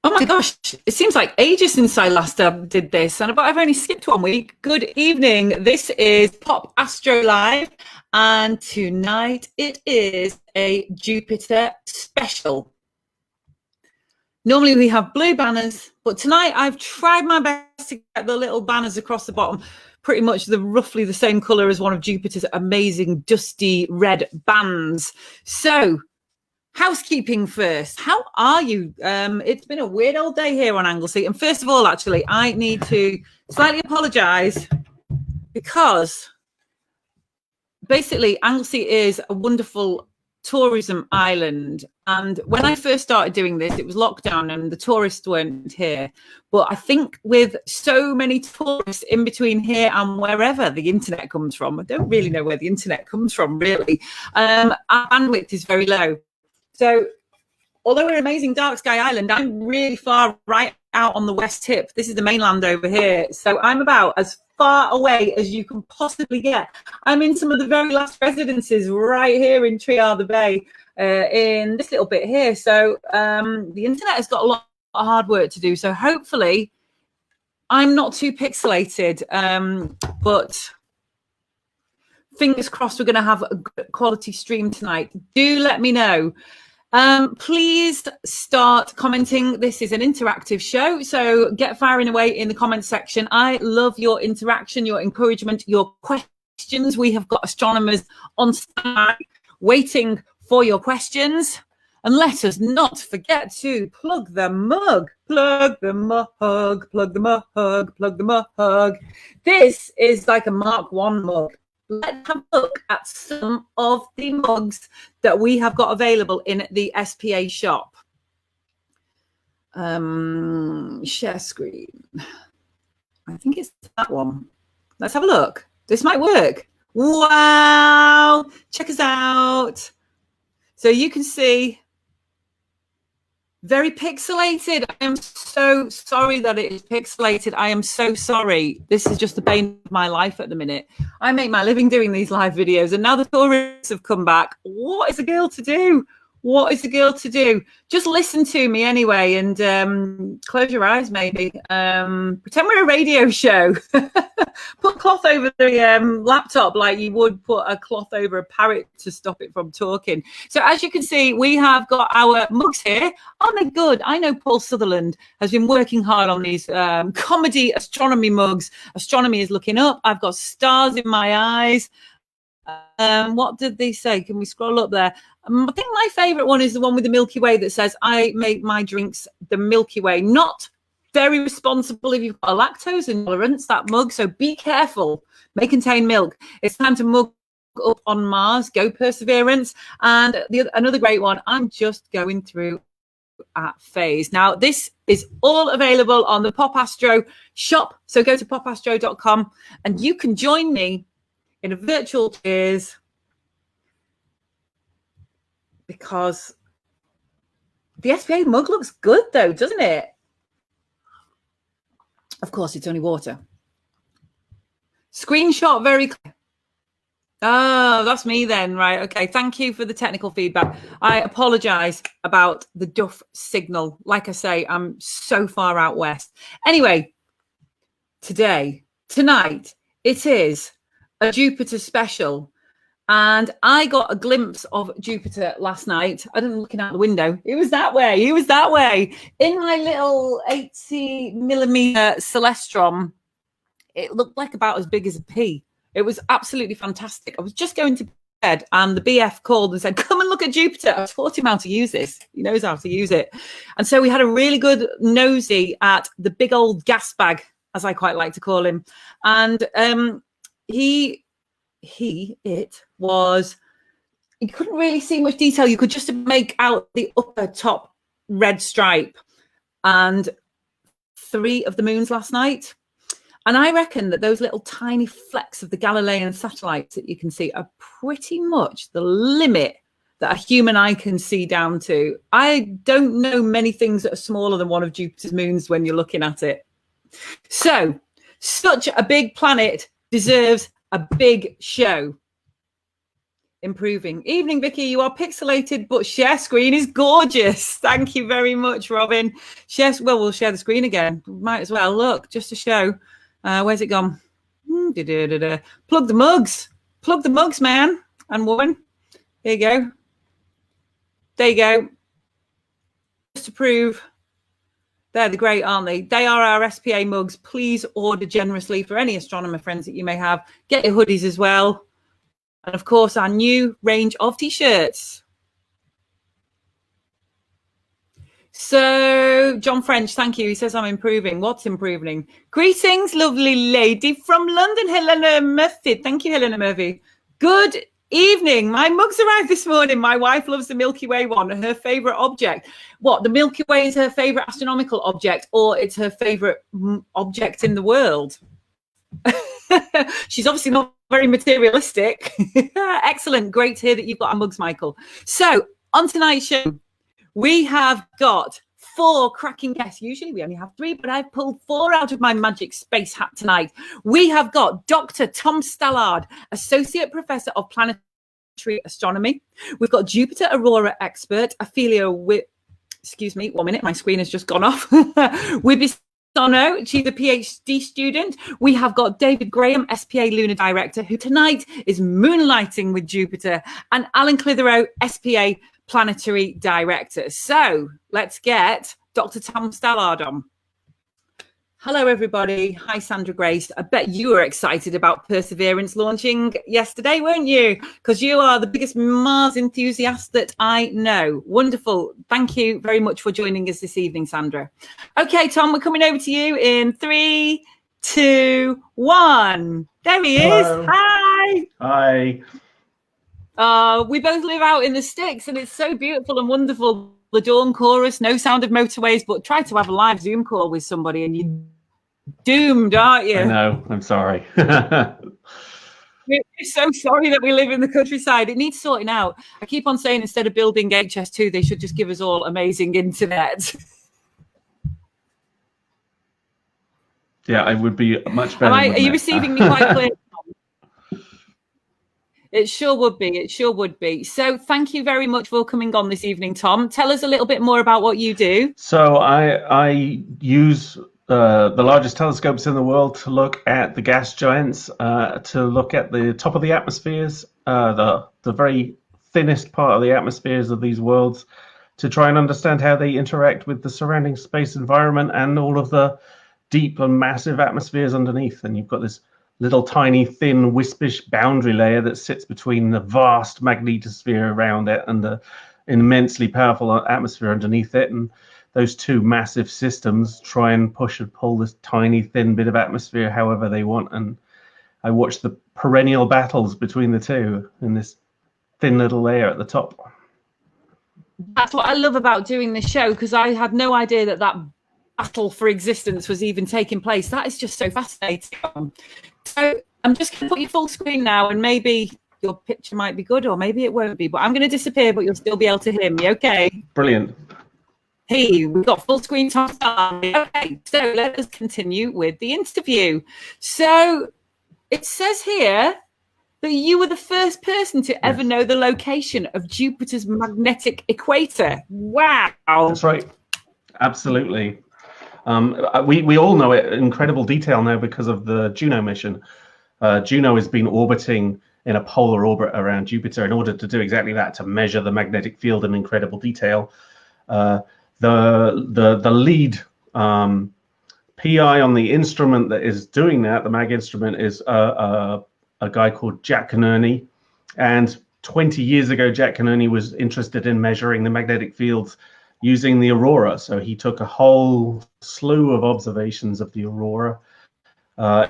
Oh my gosh, it seems like ages since I last did this, but I've only skipped 1 week. Good evening. This is Popastro Live, and tonight it is a Jupiter special. Normally we have blue banners, but tonight I've tried my best to get the little banners across the bottom, pretty much roughly the same colour as one of Jupiter's amazing dusty red bands. So, housekeeping first. How are you? It's been a weird old day here on Anglesey. And first of all, actually, I need to slightly apologise because basically Anglesey is a wonderful tourism island. And when I first started doing this, it was lockdown and the tourists weren't here. But I think with so many tourists in between here and wherever the internet comes from, I don't really know where the internet comes from, really. Our bandwidth is very low. So, although we're an amazing dark sky island, I'm really far right out on the west tip. This is the mainland over here. So I'm about as far away as you can possibly get. I'm in some of the very last residences right here in Triada Bay, in this little bit here. So the internet has got a lot of hard work to do. So hopefully I'm not too pixelated, but fingers crossed we're going to have a good quality stream tonight. Do let me know. Please start commenting. This is an interactive show, so get firing away in the comments section. I love your interaction, your encouragement, your questions. We have got astronomers on standby waiting for your questions. And let us not forget to plug the mug. Plug the mug, plug the mug, plug the mug. This is like a Mark 1 mug. Let's have a look at some of the mugs that we have got available in the SPA shop. Share screen. I think it's that one. Let's have a look. This might work. Wow. Check us out. So you can see, very pixelated. I am so sorry that it is pixelated. I am so sorry. This is just the bane of my life at the minute. I make my living doing these live videos, and now the tourists have come back. What is a girl to do? What is a girl to do? Just listen to me anyway, and close your eyes maybe. Pretend we're a radio show. Put cloth over the laptop like you would put a cloth over a parrot to stop it from talking. So as you can see, we have got our mugs here. Aren't they good? I know Paul Sutherland has been working hard on these comedy astronomy mugs. Astronomy is looking up. I've got stars in my eyes. What did they say? Can we scroll up there? I think my favorite one is the one with the Milky Way that says, I make my drinks the Milky Way. Not very responsible if you've got a lactose intolerance, that mug. So be careful. May contain milk. It's time to mug up on Mars. Go Perseverance. And another great one, I'm just going through at phase. Now, this is all available on the Popastro shop. So go to popastro.com and you can join me in a virtual cheers, because the SPA mug looks good though, doesn't it? Of course, it's only water. Screenshot very clear. Oh, that's me then. Right. Okay. Thank you for the technical feedback. I apologize about the duff signal. Like I say, I'm so far out west. Anyway, tonight, it is a Jupiter special. And I got a glimpse of Jupiter last night. I didn't look out the window. It was that way. It was that way. In my little 80mm Celestron, it looked like about as big as a pea. It was absolutely fantastic. I was just going to bed and the BF called and said, come and look at Jupiter. I taught him how to use this. He knows how to use it. And so we had a really good nosy at the big old gas bag, as I quite like to call him. And you couldn't really see much detail. You could just make out the upper top red stripe and 3 of the moons last night. And I reckon that those little tiny flecks of the Galilean satellites that you can see are pretty much the limit that a human eye can see down to. I don't know many things that are smaller than one of Jupiter's moons when you're looking at it. So, such a big planet deserves a big show. improving. Evening, Vicky. You are pixelated, but share screen is gorgeous. Thank you very much, Robin. We'll share the screen again. Might as well. Look, just to show. Where's it gone? Plug the mugs. Plug the mugs, man and woman. There you go. There you go. Just to prove. They're the great, aren't they? They are our SPA mugs. Please order generously for any astronomer friends that you may have. Get your hoodies as well. And, of course, our new range of T-shirts. So, John French, thank you. He says I'm improving. What's improving? Greetings, lovely lady from London, Helena Murphy. Thank you, Helena Murphy. Good evening. My mugs arrived this morning. My wife loves the Milky Way one, her favourite object. What, the Milky Way is her favourite astronomical object, or it's her favourite object in the world? She's obviously not very materialistic. Excellent. Great to hear that you've got our mugs, Michael. So, on tonight's show, we have got 4 cracking guests. Usually we only have 3, but I've pulled 4 out of my magic space hat tonight. We have got Dr. Tom Stallard, Associate Professor of Planetary Astronomy. We've got Jupiter Aurora expert, Affelia excuse me, 1 minute, my screen has just gone off. Wibisono, she's a PhD student. We have got David Graham, SPA Lunar Director, who tonight is moonlighting with Jupiter, and Alan Clitherow, SPA Planetary Director. So let's get Dr. Tom Stallard on. Hello, everybody. Hi, Sandra Grace. I bet you were excited about Perseverance launching yesterday, weren't you? Because you are the biggest Mars enthusiast that I know. Wonderful. Thank you very much for joining us this evening, Sandra. Okay, Tom, we're coming over to you in 3, 2, 1. There he Hello. is. Hi. Hi. We both live out in the sticks, and it's so beautiful and wonderful. The dawn chorus, no sound of motorways, but try to have a live Zoom call with somebody and you're doomed, aren't you? I know. I'm sorry. We're so sorry that we live in the countryside. It needs sorting out. I keep on saying instead of building HS2, they should just give us all amazing internet. Yeah, I would be much better. Are you receiving me quite clearly? It sure would be. It sure would be. So thank you very much for coming on this evening, Tom. Tell us a little bit more about what you do. So I use the largest telescopes in the world to look at the gas giants, to look at the top of the atmospheres, the very thinnest part of the atmospheres of these worlds, to try and understand how they interact with the surrounding space environment and all of the deep and massive atmospheres underneath. And you've got this little tiny thin wispish boundary layer that sits between the vast magnetosphere around it and the immensely powerful atmosphere underneath it, and those two massive systems try and push and pull this tiny thin bit of atmosphere however they want. And I watch the perennial battles between the two in this thin little layer at the top. That's what I love about doing this show, because I had no idea that battle for existence was even taking place. That is just so fascinating. So I'm just going to put you full screen now, and maybe your picture might be good or maybe it won't be, but I'm going to disappear, but you'll still be able to hear me. Okay. Brilliant. Hey, we've got full screen time. Okay, so let us continue with the interview. So it says here that you were the first person to ever know the location of Jupiter's magnetic equator. Wow. That's right. Absolutely. We all know it in incredible detail now because of the Juno mission. Juno has been orbiting in a polar orbit around Jupiter in order to do exactly that, to measure the magnetic field in incredible detail. The lead PI on the instrument that is doing that, the MAG instrument, is a guy called Jack Canerney. And 20 years ago, Jack Canerney was interested in measuring the magnetic fields using the aurora. So he took a whole slew of observations of the aurora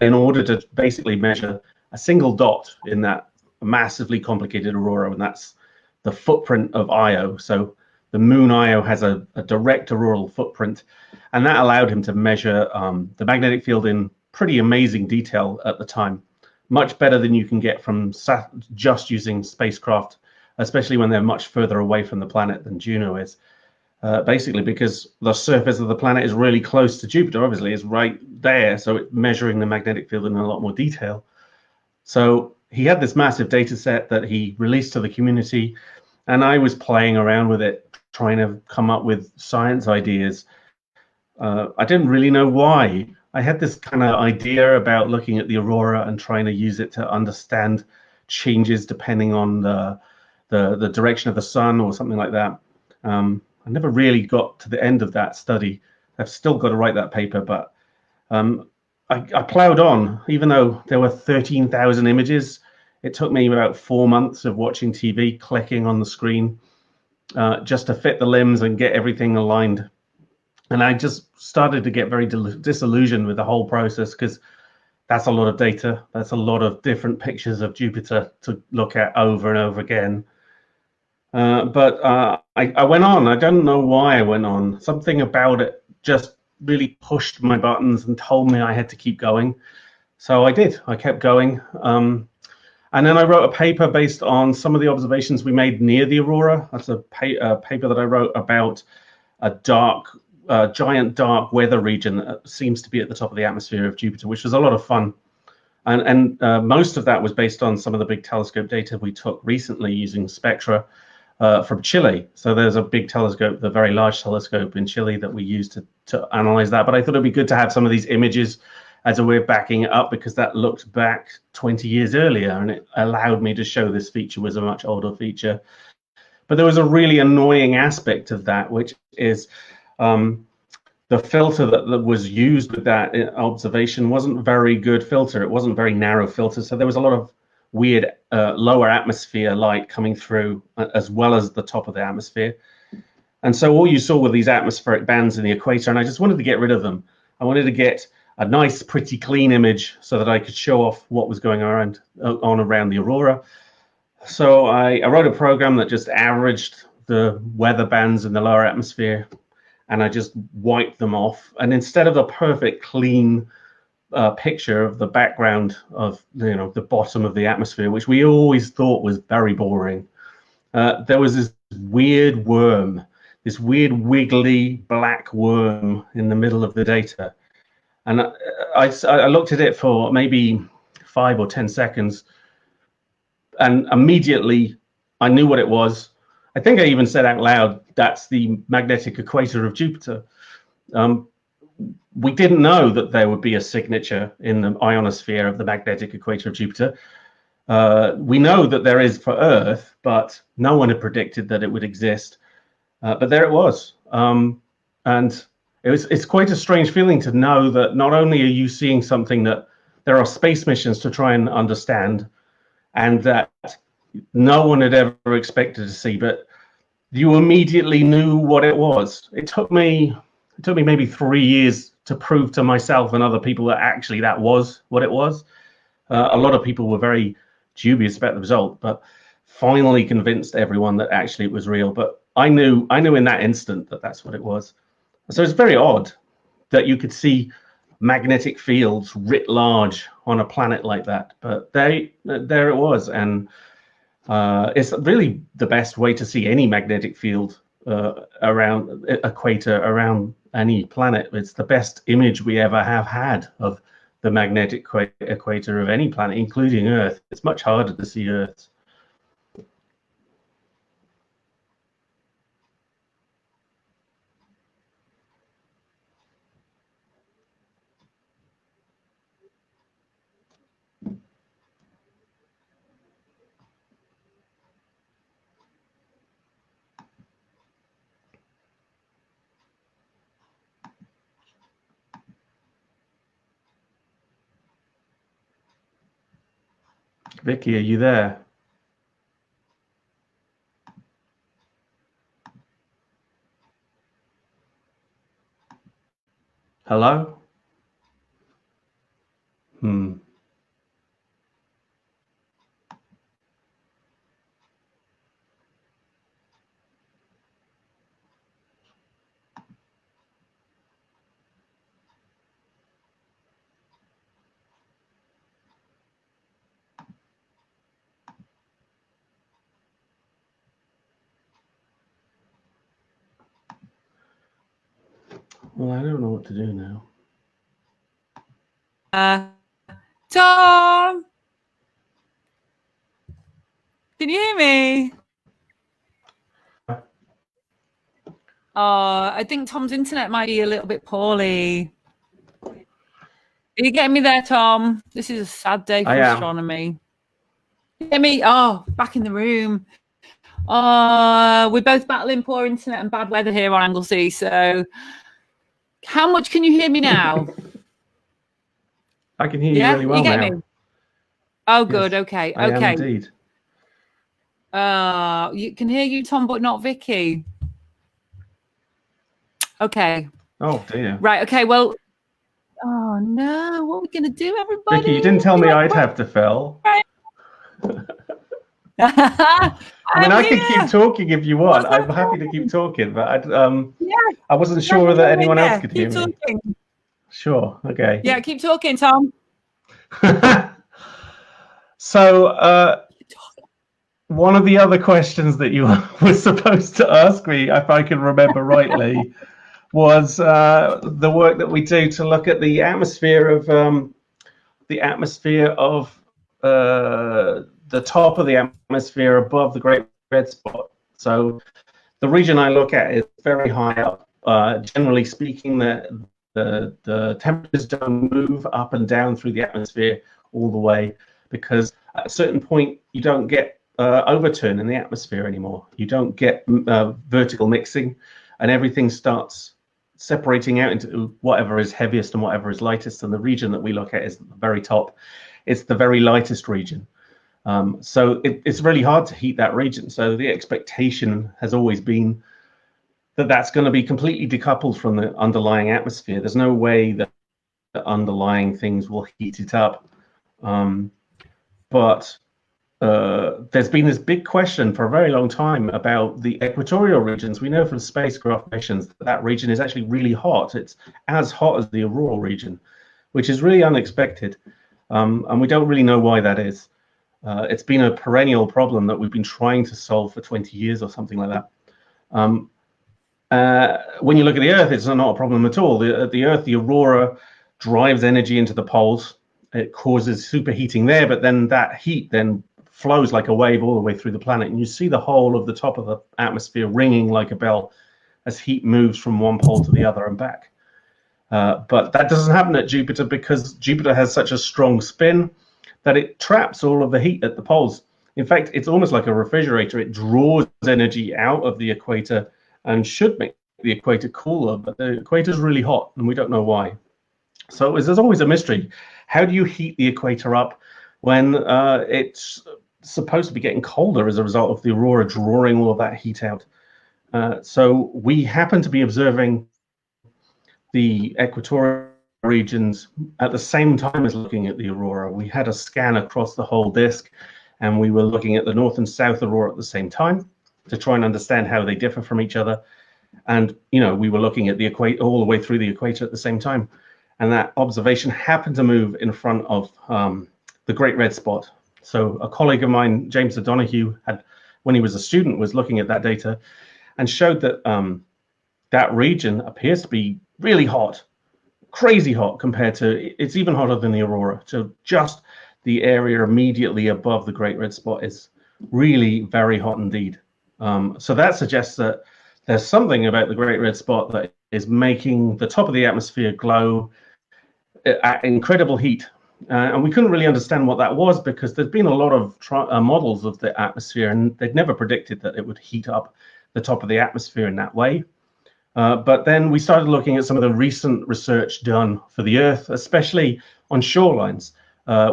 in order to basically measure a single dot in that massively complicated aurora, and that's the footprint of Io. So the moon Io has a direct auroral footprint, and that allowed him to measure the magnetic field in pretty amazing detail at the time, much better than you can get from just using spacecraft, especially when they're much further away from the planet than Juno is. Basically because the surface of the planet is really close to Jupiter, obviously, is right there, so it's measuring the magnetic field in a lot more detail. So he had this massive data set that he released to the community, and I was playing around with it, trying to come up with science ideas. I didn't really know why. I had this kind of idea about looking at the aurora and trying to use it to understand changes depending on the direction of the sun or something like that. I never really got to the end of that study. I've still got to write that paper, but I plowed on, even though there were 13,000 images. It took me about 4 months of watching TV, clicking on the screen, just to fit the limbs and get everything aligned. And I just started to get very disillusioned with the whole process, because that's a lot of data. That's a lot of different pictures of Jupiter to look at over and over again. But I went on. I don't know why I went on. Something about it just really pushed my buttons and told me I had to keep going. So I did. I kept going. And then I wrote a paper based on some of the observations we made near the aurora. That's a paper that I wrote about a giant dark weather region that seems to be at the top of the atmosphere of Jupiter, which was a lot of fun. And most of that was based on some of the big telescope data we took recently using spectra from Chile. So there's a big telescope, the Very Large Telescope in Chile, that we used to analyze that. But I thought it'd be good to have some of these images as a way of backing it up, because that looked back 20 years earlier, and it allowed me to show this feature was a much older feature. But there was a really annoying aspect of that, which is the filter that was used with that observation wasn't a very good filter. It wasn't a very narrow filter. So there was a lot of weird lower atmosphere light coming through, as well as the top of the atmosphere. And so all you saw were these atmospheric bands in the equator, and I just wanted to get rid of them. I wanted to get a nice, pretty clean image so that I could show off what was going on around the aurora. So I wrote a program that just averaged the weather bands in the lower atmosphere, and I just wiped them off. And instead of a perfect, clean picture of the background of the bottom of the atmosphere, which we always thought was very boring, there was this weird worm, this weird wiggly black worm in the middle of the data. And I looked at it for maybe 5 or 10 seconds, and immediately I knew what it was. I think I even said out loud, "That's the magnetic equator of Jupiter." We didn't know that there would be a signature in the ionosphere of the magnetic equator of Jupiter. We know that there is for Earth, but no one had predicted that it would exist. But there it was. And it's quite a strange feeling to know that not only are you seeing something that there are space missions to try and understand, and that no one had ever expected to see, but you immediately knew what it was. It took me maybe 3 years to prove to myself and other people that actually that was what it was. A lot of people were very dubious about the result, but finally convinced everyone that actually it was real. But I knew in that instant that that's what it was. So it's very odd that you could see magnetic fields writ large on a planet like that. But there it was, and it's really the best way to see any magnetic field around equator, around any planet. It's the best image we ever have had of the magnetic equator of any planet, including Earth. It's much harder to see Earth. Vicky, are you there? Hello? Well, I don't know what to do now. Tom! Can you hear me? I think Tom's internet might be a little bit poorly. Are you getting me there, Tom? This is a sad day for astronomy. Get me? Oh, back in the room. We're both battling poor internet and bad weather here on Anglesey. So, how much can you hear me now? I can hear you really well now. Me? Oh, good. Yes, okay. I am indeed. You can hear you, Tom, but not Vicky. Okay. Oh dear. Right. Okay. Well. Oh no! What are we gonna do, everybody? Vicky, you didn't tell me I'd have to fill. Right. I mean, I can keep talking if you want. I'm happy to keep talking, but I wasn't sure whether anyone else could hear me. Sure. Okay. Yeah. Keep talking, Tom. So, one of the other questions that you were supposed to ask me, if I can remember rightly, was the work that we do to look at the atmosphere of the top of the atmosphere above the Great Red Spot. So the region I look at is very high up. Generally speaking, the temperatures don't move up and down through the atmosphere all the way, because at a certain point you don't get overturn in the atmosphere anymore. You don't get vertical mixing, and everything starts separating out into whatever is heaviest and whatever is lightest. And the region that we look at is at the very top. It's the very lightest region. So it's really hard to heat that region. So the expectation has always been that that's going to be completely decoupled from the underlying atmosphere. There's no way that the underlying things will heat it up. But there's been this big question for a very long time about the equatorial regions. We know from spacecraft missions that that region is actually really hot. It's as hot as the auroral region, which is really unexpected. And we don't really know why that is. It's been a perennial problem that we've been trying to solve for 20 years or something like that. When you look at the Earth, it's not a problem at all. At the Earth, the aurora drives energy into the poles. It causes superheating there, but then that heat then flows like a wave all the way through the planet, and you see the whole of the top of the atmosphere ringing like a bell as heat moves from one pole to the other and back. But that doesn't happen at Jupiter, because Jupiter has such a strong spin that it traps all of the heat at the poles. In fact, it's almost like a refrigerator. It draws energy out of the equator and should make the equator cooler, but the equator is really hot, and we don't know why. So there's always a mystery. How do you heat the equator up when it's supposed to be getting colder as a result of the aurora drawing all of that heat out? So we happen to be observing the equatorial regions at the same time as looking at the aurora. We had a scan across the whole disk, and we were looking at the north and south aurora at the same time to try and understand how they differ from each other. And we were looking at the equator all the way through the equator at the same time, and that observation happened to move in front of the Great Red Spot. So a colleague of mine, James O'Donoghue, when he was a student, was looking at that data and showed that that region appears to be really hot, crazy hot, compared to, it's even hotter than the aurora. So just the area immediately above the Great Red Spot is really very hot indeed. So that suggests that there's something about the Great Red Spot that is making the top of the atmosphere glow at incredible heat. And we couldn't really understand what that was, because there's been a lot of models of the atmosphere, and they'd never predicted that it would heat up the top of the atmosphere in that way. But then we started looking at some of the recent research done for the Earth, especially on shorelines,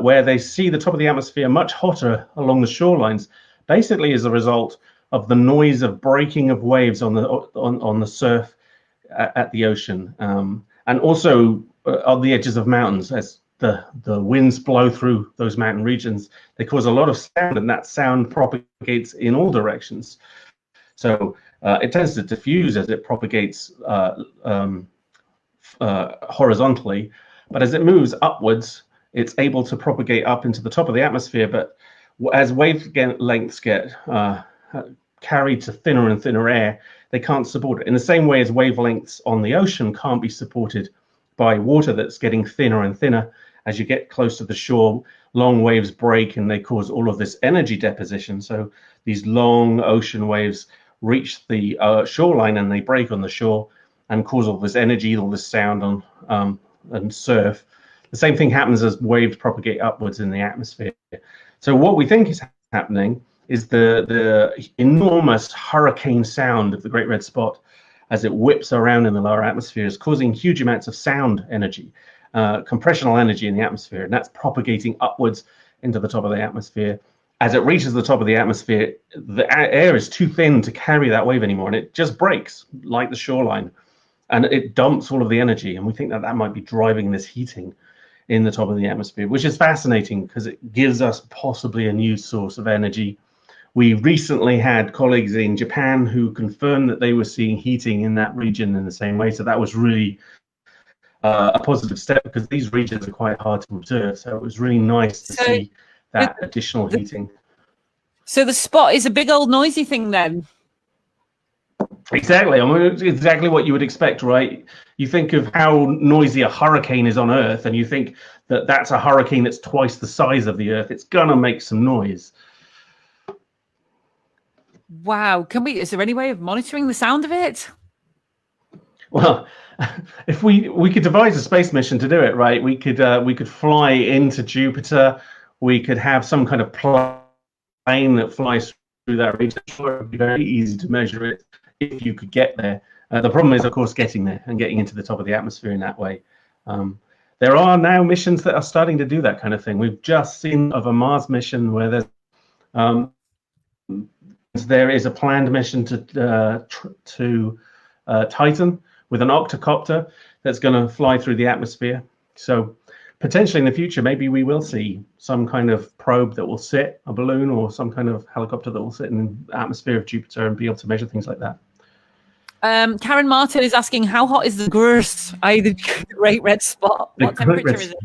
where they see the top of the atmosphere much hotter along the shorelines, basically as a result of the noise of breaking of waves on the surf at the ocean, and also on the edges of mountains. As the winds blow through those mountain regions, they cause a lot of sound, and that sound propagates in all directions. So it tends to diffuse as it propagates horizontally, but as it moves upwards, it's able to propagate up into the top of the atmosphere. But as wavelengths get carried to thinner and thinner air, they can't support it. In the same way as wavelengths on the ocean can't be supported by water that's getting thinner and thinner as you get close to the shore, long waves break and they cause all of this energy deposition. So these long ocean waves reach the shoreline and they break on the shore and cause all this energy, all this sound and surf. The same thing happens as waves propagate upwards in the atmosphere. So what we think is happening is the enormous hurricane sound of the Great Red Spot as it whips around in the lower atmosphere is causing huge amounts of sound energy, compressional energy in the atmosphere, and that's propagating upwards into the top of the atmosphere. As it reaches the top of the atmosphere, the air is too thin to carry that wave anymore, and it just breaks like the shoreline, and it dumps all of the energy. And we think that that might be driving this heating in the top of the atmosphere, which is fascinating because it gives us possibly a new source of energy. We recently had colleagues in Japan who confirmed that they were seeing heating in that region in the same way. So that was really a positive step because these regions are quite hard to observe. So it was really nice to see that additional heating. So the spot is a big old noisy thing then? Exactly. I mean, it's exactly what you would expect, right? You think of how noisy a hurricane is on Earth, and you think that that's a hurricane that's twice the size of the Earth. It's gonna make some noise. Wow. Is there any way of monitoring the sound of it? Well, if we could devise a space mission to do it, right? We could fly into Jupiter. We could have some kind of plane that flies through that region. Sure, it would be very easy to measure it if you could get there. The problem is, of course, getting there and getting into the top of the atmosphere in that way. There are now missions that are starting to do that kind of thing. We've just seen of a Mars mission where there is a planned mission to Titan with an octocopter that's going to fly through the atmosphere. So potentially in the future, maybe we will see some kind of probe that will sit, a balloon or some kind of helicopter that will sit in the atmosphere of Jupiter and be able to measure things like that. Karen Martin is asking, how hot is the Gurs, the Great Red Spot? What temperature is it?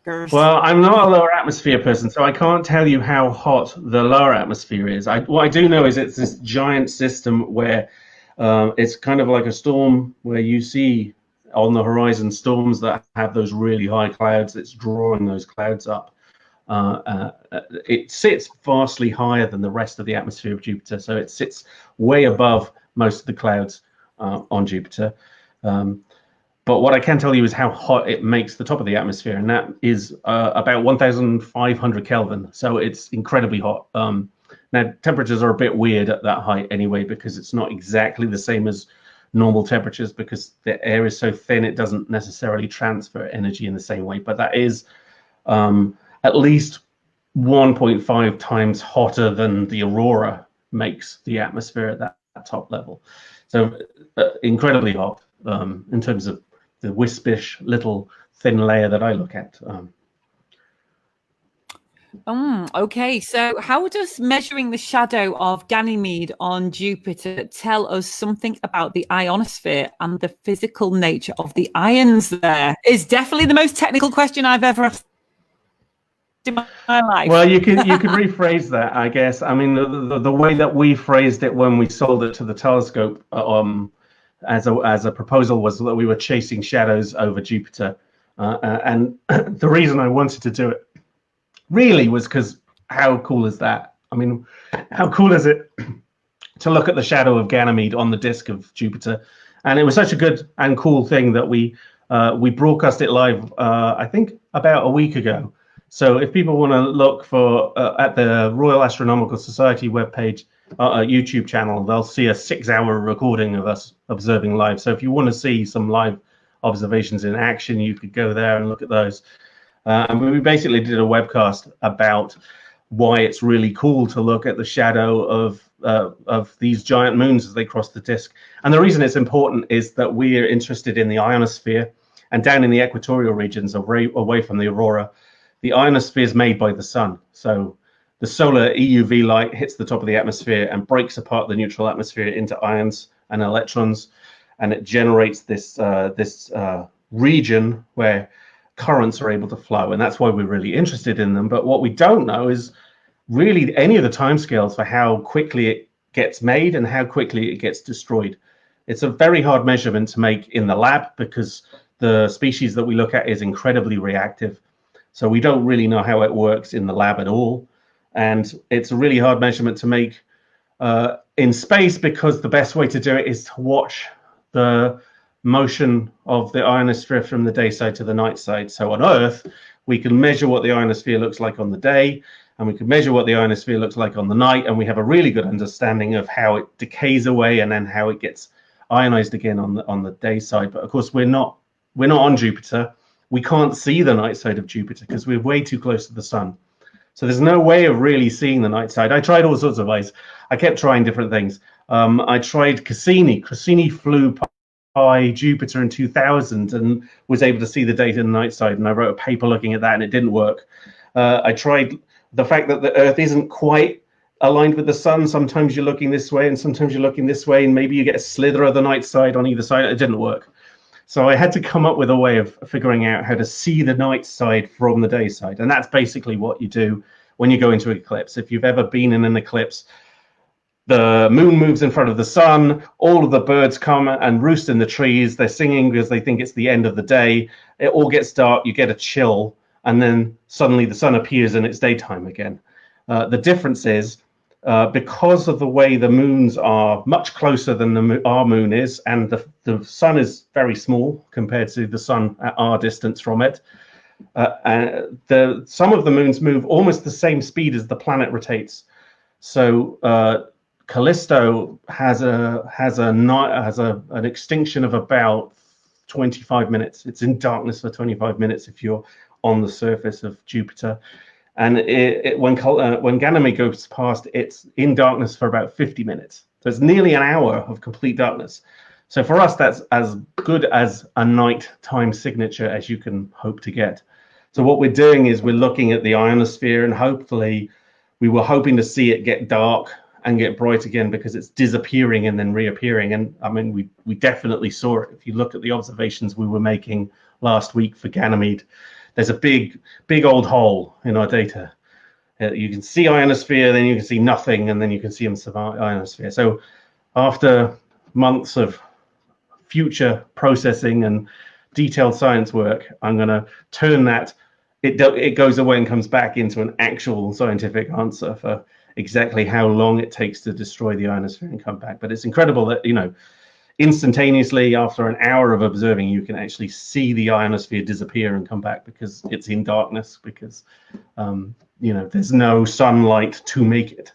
Gurs. Well, I'm not a lower atmosphere person, so I can't tell you how hot the lower atmosphere is. What I do know is it's this giant system where it's kind of like a storm where you see on the horizon storms that have those really high clouds. It's drawing those clouds up. It sits vastly higher than the rest of the atmosphere of Jupiter, so it sits way above most of the clouds on Jupiter. But what I can tell you is how hot it makes the top of the atmosphere, and that is about 1,500 Kelvin. So it's incredibly hot. Now, temperatures are a bit weird at that height anyway, because it's not exactly the same as normal temperatures because the air is so thin, it doesn't necessarily transfer energy in the same way. But that is at least 1.5 times hotter than the aurora makes the atmosphere at that top level. So incredibly hot in terms of the wispish little thin layer that I look at. Okay, so how does measuring the shadow of Ganymede on Jupiter tell us something about the ionosphere and the physical nature of the ions there? It's definitely the most technical question I've ever asked in my life. Well, you could rephrase that, I guess. I mean, the way that we phrased it when we sold it to the telescope as a proposal was that we were chasing shadows over Jupiter, and the reason I wanted to do it really was because how cool is that? I mean, how cool is it to look at the shadow of Ganymede on the disk of Jupiter? And it was such a good and cool thing that we broadcast it live, I think about a week ago. So if people want to look for at the Royal Astronomical Society webpage, YouTube channel, they'll see a 6-hour recording of us observing live. So if you want to see some live observations in action, you could go there and look at those. And we basically did a webcast about why it's really cool to look at the shadow of these giant moons as they cross the disk. And the reason it's important is that we're interested in the ionosphere, and down in the equatorial regions away from the aurora, the ionosphere is made by the sun. So the solar EUV light hits the top of the atmosphere and breaks apart the neutral atmosphere into ions and electrons, and it generates this region where currents are able to flow, and that's why we're really interested in them. But what we don't know is really any of the timescales for how quickly it gets made and how quickly it gets destroyed. It's a very hard measurement to make in the lab because the species that we look at is incredibly reactive. So we don't really know how it works in the lab at all. And it's a really hard measurement to make in space, because the best way to do it is to watch the motion of the ionosphere from the day side to the night side. So on Earth, we can measure what the ionosphere looks like on the day, and we can measure what the ionosphere looks like on the night, and we have a really good understanding of how it decays away and then how it gets ionized again on the day side. But of course, we're not on Jupiter. We can't see the night side of Jupiter because we're way too close to the sun. So there's no way of really seeing the night side. I tried all sorts of ways. I kept trying different things. I tried Cassini. Cassini flew by Jupiter in 2000 and was able to see the data in the night side, and I wrote a paper looking at that, and it didn't work. I tried the fact that the Earth isn't quite aligned with the sun. Sometimes you're looking this way and sometimes you're looking this way, and maybe you get a slither of the night side on either side. It didn't work. So I had to come up with a way of figuring out how to see the night side from the day side. And that's basically what you do when you go into an eclipse. If you've ever been in an eclipse, the moon moves in front of the sun, all of the birds come and roost in the trees. They're singing because they think it's the end of the day. It all gets dark, you get a chill, and then suddenly the sun appears and it's daytime again. The difference is, because of the way the moons are much closer than our moon is, and the sun is very small compared to the sun at our distance from it, some of the moons move almost the same speed as the planet rotates. So Callisto has an extinction of about 25 minutes. It's in darkness for 25 minutes if you're on the surface of Jupiter. And when Ganymede goes past, it's in darkness for about 50 minutes. So it's nearly an hour of complete darkness. So for us, that's as good as a nighttime signature as you can hope to get. So what we're doing is we're looking at the ionosphere, and hopefully we were hoping to see it get dark and get bright again, because it's disappearing and then reappearing. And I mean, we definitely saw it. If you look at the observations we were making last week for Ganymede, there's a big old hole in our data. You can see ionosphere, then you can see nothing, and then you can see ionosphere. So after months of future processing and detailed science work, I'm going to turn that. It goes away and comes back into an actual scientific answer for exactly how long it takes to destroy the ionosphere and come back. But it's incredible that, instantaneously after an hour of observing, you can actually see the ionosphere disappear and come back, because it's in darkness, because there's no sunlight to make it.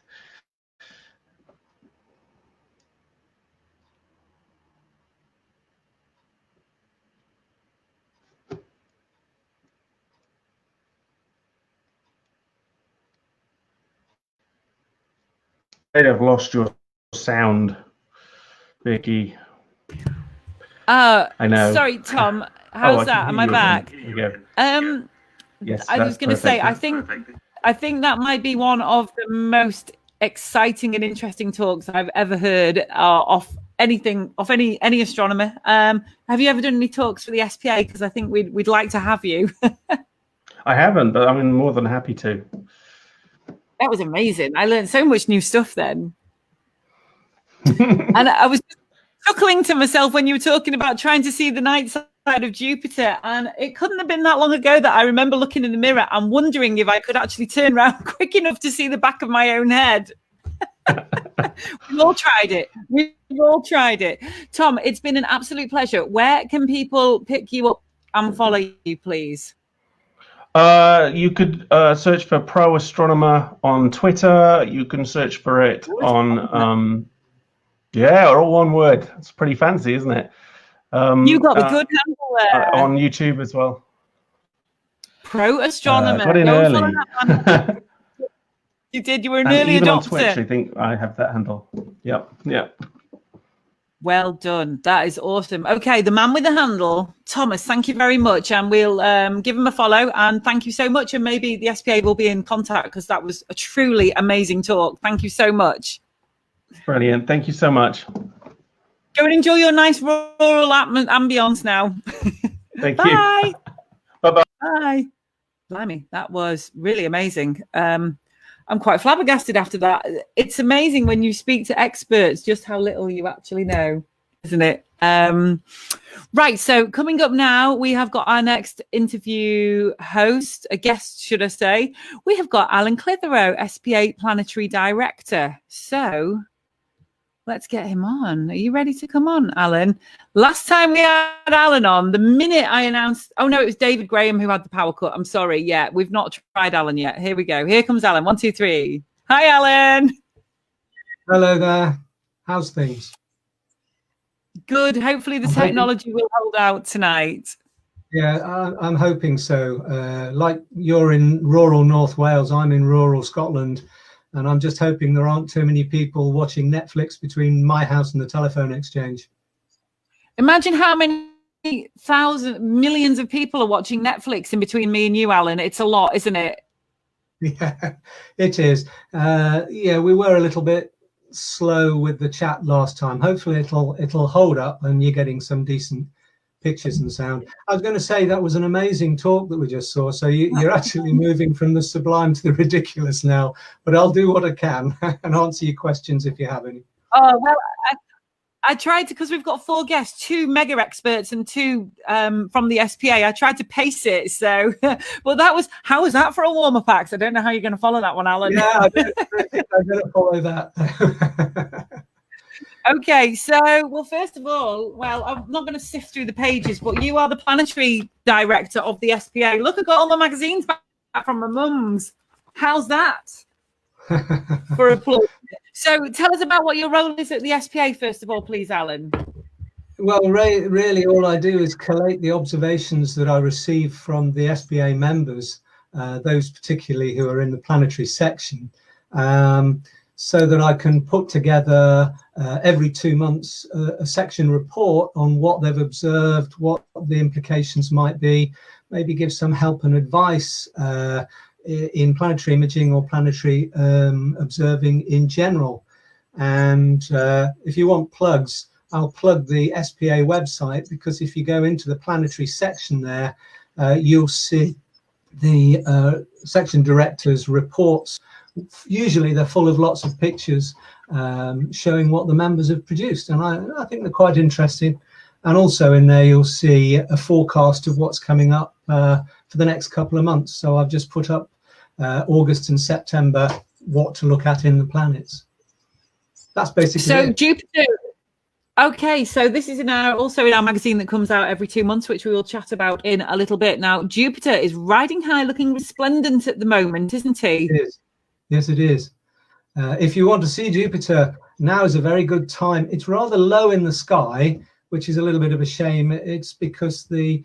I've lost your sound, Vicky. I know. Sorry, Tom. How's that? Am I back? Yes. I was going to say, I think that might be one of the most exciting and interesting talks I've ever heard off any astronomer. Have you ever done any talks for the SPA? Because I think we'd like to have you. I haven't, but I'm more than happy to. That was amazing. I learned so much new stuff then. And I was chuckling to myself when you were talking about trying to see the night side of Jupiter. And it couldn't have been that long ago that I remember looking in the mirror and wondering if I could actually turn around quick enough to see the back of my own head. We've all tried it. Tom, it's been an absolute pleasure. Where can people pick you up and follow you, please? You could search for Pro Astronomer on Twitter. You can search for it on all one word. It's pretty fancy, isn't it? You got the good handle there. On YouTube as well. Pro Astronomer. Got in early. You did. You were an early even adopter. On Twitch, I think I have that handle. Yep. Well done. That is awesome. Okay, the man with the handle, Thomas, thank you very much. And we'll give him a follow. And thank you so much. And maybe the SPA will be in contact, because that was a truly amazing talk. Thank you so much. Brilliant. Thank you so much. Go and enjoy your nice rural ambience now. Thank Bye. you. Bye-bye. Bye. Blimey, that was really amazing. I'm quite flabbergasted after that. It's amazing when you speak to experts just how little you actually know. isn't it? Right, so coming up now, we have got our next interview host, a guest, should I say. We have got Alan Clitherow, SPA Planetary Director. So let's get him on. Are you ready to come on, Alan? Last time we had Alan on, the minute I announced, oh no, it was David Graham who had the power cut. I'm sorry. Yeah, we've not tried Alan yet. Here we go. Here comes Alan. 1, 2, 3. Hi, Alan. Hello there. How's things? Good. Hopefully the technology will hold out tonight. Yeah, I'm hoping so. Like you're in rural North Wales, I'm in rural Scotland, and I'm just hoping there aren't too many people watching Netflix between my house and the telephone exchange. Imagine how many millions of people are watching Netflix in between me and you, Alan. It's a lot, isn't it? Yeah, it is. Yeah, we were a little bit slow with the chat last time. Hopefully it'll hold up and you're getting some decent pictures and sound. I was going to say that was an amazing talk that we just saw. So you're actually moving from the sublime to the ridiculous now, but I'll do what I can and answer your questions if you have any. Oh, well, I tried to, because we've got 4 guests, 2 mega experts and 2 from the SPA. I tried to pace it. So, well, how was that for a warm-up act? I don't know how you're going to follow that one, Alan. Yeah, I don't think I'm going to follow that. Okay, so, well, first of all, well, I'm not going to sift through the pages, but you are the Planetary Director of the SPA. Look, I got all my magazines back from my mum's. How's that? For applause. So tell us about what your role is at the SPA, first of all, please, Alan. Well, really, all I do is collate the observations that I receive from the SPA members, those particularly who are in the planetary section, so that I can put together every 2 months a section report on what they've observed, what the implications might be, maybe give some help and advice in planetary imaging or planetary observing in general. And if you want plugs, I'll plug the SPA website, because if you go into the planetary section there, you'll see the section director's reports. Usually they're full of lots of pictures showing what the members have produced, and I think they're quite interesting. And also in there you'll see a forecast of what's coming up for the next couple of months. So I've just put up August and September, what to look at in the planets. That's basically so it. Jupiter. Okay, so this is also in our magazine that comes out every 2 months, which we will chat about in a little bit. Now, Jupiter is riding high, looking resplendent at the moment, isn't he? It is. Yes, it is. If you want to see Jupiter, now is a very good time. It's rather low in the sky, which is a little bit of a shame. It's because the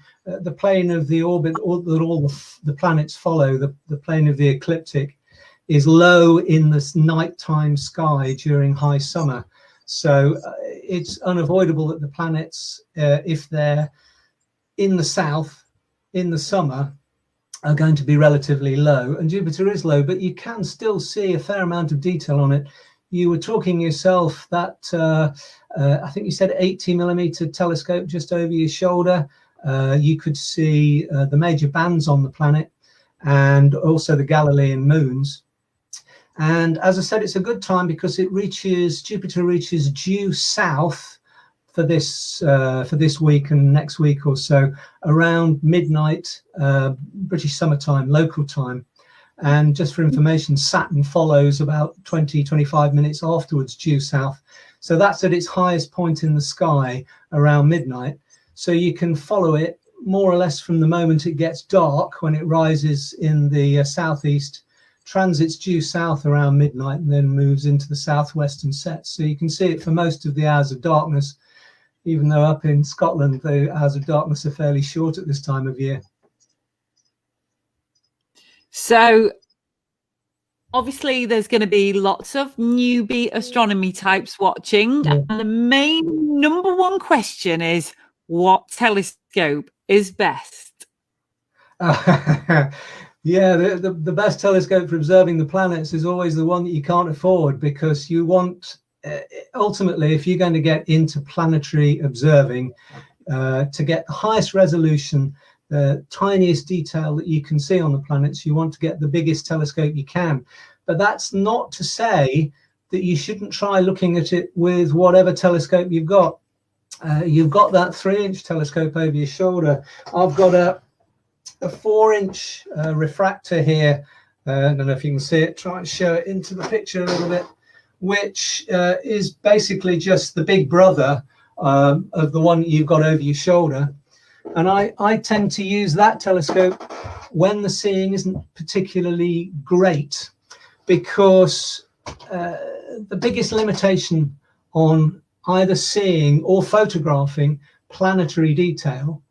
plane of the orbit that all the planets follow, the plane of the ecliptic, is low in this nighttime sky during high summer. So it's unavoidable that the planets, if they're in the south in the summer, are going to be relatively low. And Jupiter is low, but you can still see a fair amount of detail on it. You were talking yourself that I think you said 80mm telescope just over your shoulder. You could see the major bands on the planet and also the Galilean moons. And as I said, it's a good time because Jupiter reaches due south for this week and next week or so, around midnight British summertime, local time. And just for information, Saturn follows about 20-25 minutes afterwards due south. So that's at its highest point in the sky around midnight. So you can follow it more or less from the moment it gets dark, when it rises in the southeast, transits due south around midnight, and then moves into the southwest and sets. So you can see it for most of the hours of darkness, even though up in Scotland the hours of darkness are fairly short at this time of year. So obviously there's going to be lots of newbie astronomy types watching. Yeah. And the main number one question is, what telescope is best? Yeah, the best telescope for observing the planets is always the one that you can't afford, because you want, ultimately, if you're going to get into planetary observing, to get the highest resolution, the tiniest detail that you can see on the planets, you want to get the biggest telescope you can. But that's not to say that you shouldn't try looking at it with whatever telescope you've got. You've got that 3-inch telescope over your shoulder. I've got a 4-inch refractor here. I don't know if you can see it. Try and show it into the picture a little bit, which is basically just the big brother of the one you've got over your shoulder. And I tend to use that telescope when the seeing isn't particularly great, because the biggest limitation on either seeing or photographing planetary detail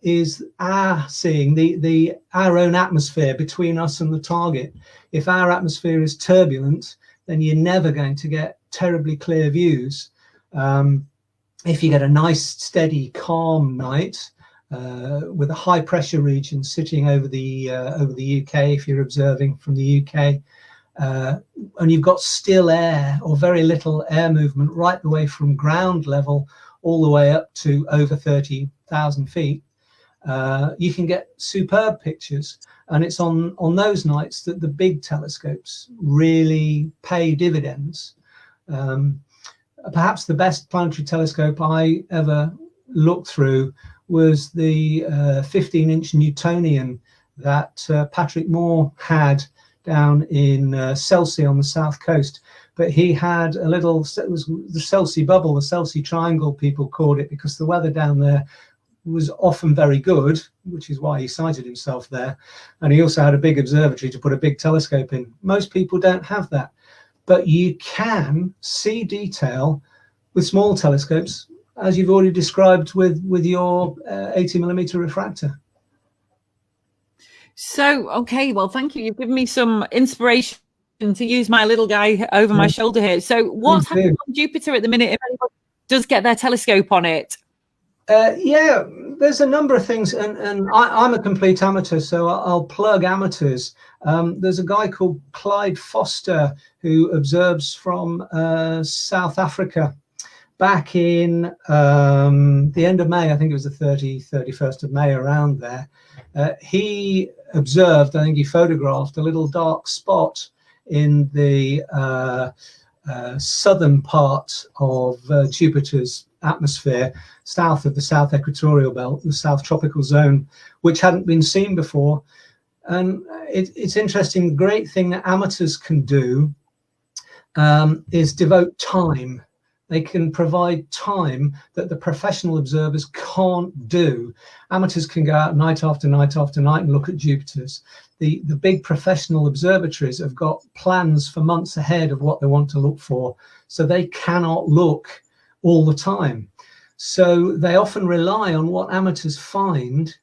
is our seeing our own atmosphere between us and the target. If our atmosphere is turbulent, then you're never going to get terribly clear views. If you get a nice, steady, calm night with a high pressure region sitting over the UK, if you're observing from the UK, and you've got still air or very little air movement right the way from ground level all the way up to over 30,000 feet, you can get superb pictures. And it's on those nights that the big telescopes really pay dividends. Perhaps the best planetary telescope I ever looked through was the 15-inch Newtonian that Patrick Moore had down in Chelsea on the south coast. But he had a little, it was the Chelsea bubble, the Chelsea triangle, people called it, because the weather down there was often very good, which is why he sighted himself there. And he also had a big observatory to put a big telescope in. Most people don't have that, but you can see detail with small telescopes, as you've already described with your 80mm refractor. So, okay, well, thank you. You've given me some inspiration to use my little guy over my shoulder here. So what's happening on Jupiter at the minute if anyone does get their telescope on it? Yeah, there's a number of things, and I'm a complete amateur, so I'll plug amateurs. There's a guy called Clyde Foster who observes from South Africa back in the end of May. I think it was the 31st of May, around there. He observed, I think he photographed a little dark spot in the southern part of Jupiter's atmosphere, south of the south equatorial belt, the south tropical zone, which hadn't been seen before. And it's interesting. The great thing that amateurs can do is devote time. They can provide time that the professional observers can't do. Amateurs can go out night after night after night and look at Jupiters. The big professional observatories have got plans for months ahead of what they want to look for, so they cannot look all the time. So they often rely on what amateurs find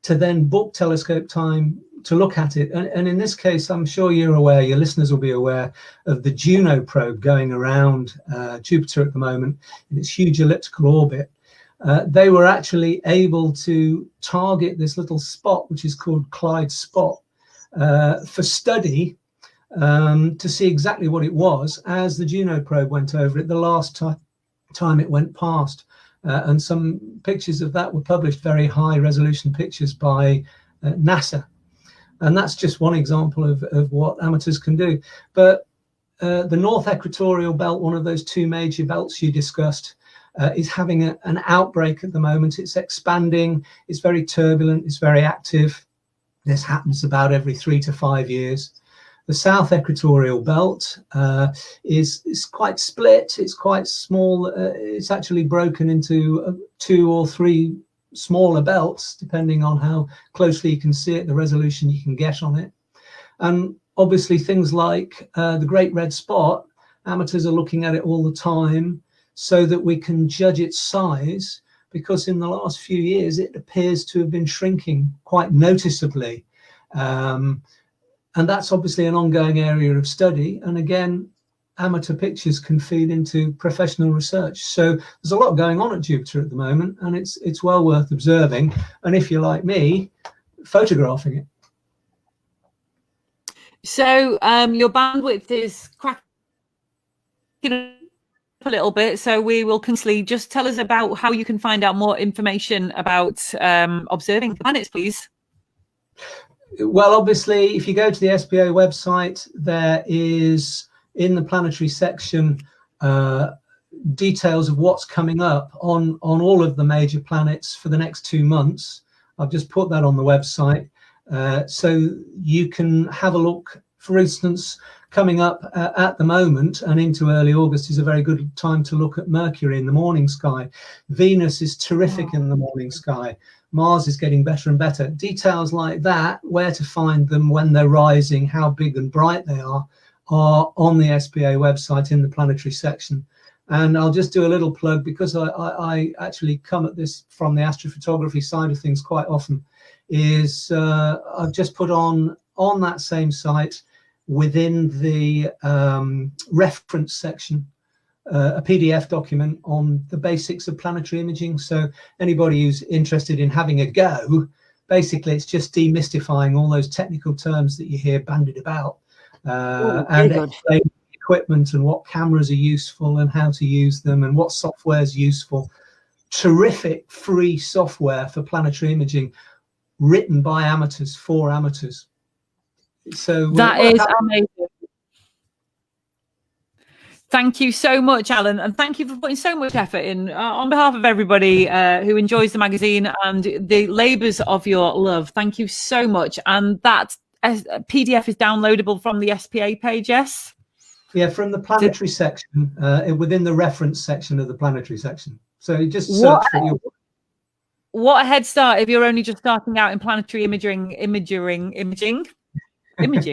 to then book telescope time to look at it. And in this case, I'm sure you're aware, your listeners will be aware of the Juno probe going around Jupiter at the moment in its huge elliptical orbit. They were actually able to target this little spot, which is called Clyde Spot, for study, to see exactly what it was as the Juno probe went over it the last time it went past. And some pictures of that were published, very high resolution pictures by NASA. And that's just one example of what amateurs can do. But the North Equatorial Belt, one of those two major belts you discussed, is having an outbreak at the moment. It's expanding, it's very turbulent, it's very active. This happens about every 3 to 5 years. The South Equatorial Belt is quite split, it's quite small. It's actually broken into 2 or 3 smaller belts, depending on how closely you can see it, the resolution you can get on it. And obviously things like the Great Red Spot, amateurs are looking at it all the time so that we can judge its size, because in the last few years it appears to have been shrinking quite noticeably. And that's obviously an ongoing area of study. And again, amateur pictures can feed into professional research. So there's a lot going on at Jupiter at the moment, and it's well worth observing. And if you're like me, photographing it. So your bandwidth is cracking a little bit, so we will constantly just tell us about how you can find out more information about observing the planets, please. Well, obviously, if you go to the SPO website, there is, in the planetary section, details of what's coming up on all of the major planets for the next 2 months. I've just put that on the website, so you can have a look. For instance, coming up at the moment and into early August is a very good time to look at Mercury in the morning sky. Venus is terrific in the morning sky. Mars is getting better and better. Details like that, where to find them, when they're rising, how big and bright they are on the SPA website in the planetary section. And I'll just do a little plug, because I actually come at this from the astrophotography side of things quite often, is I've just put on that same site, within the reference section, a PDF document on the basics of planetary imaging. So anybody who's interested in having a go, basically it's just demystifying all those technical terms that you hear bandied about, and explaining equipment and what cameras are useful and how to use them and what software is useful. Terrific free software for planetary imaging, written by amateurs for amateurs. So that is amazing. Thank you so much, Alan, and thank you for putting so much effort in on behalf of everybody who enjoys the magazine and the labours of your love. Thank you so much. And that PDF is downloadable from the SPA page, yes? Yeah, from the planetary section, within the reference section of the planetary section. So you just search for your... What a head start if you're only just starting out in planetary imaging. Thank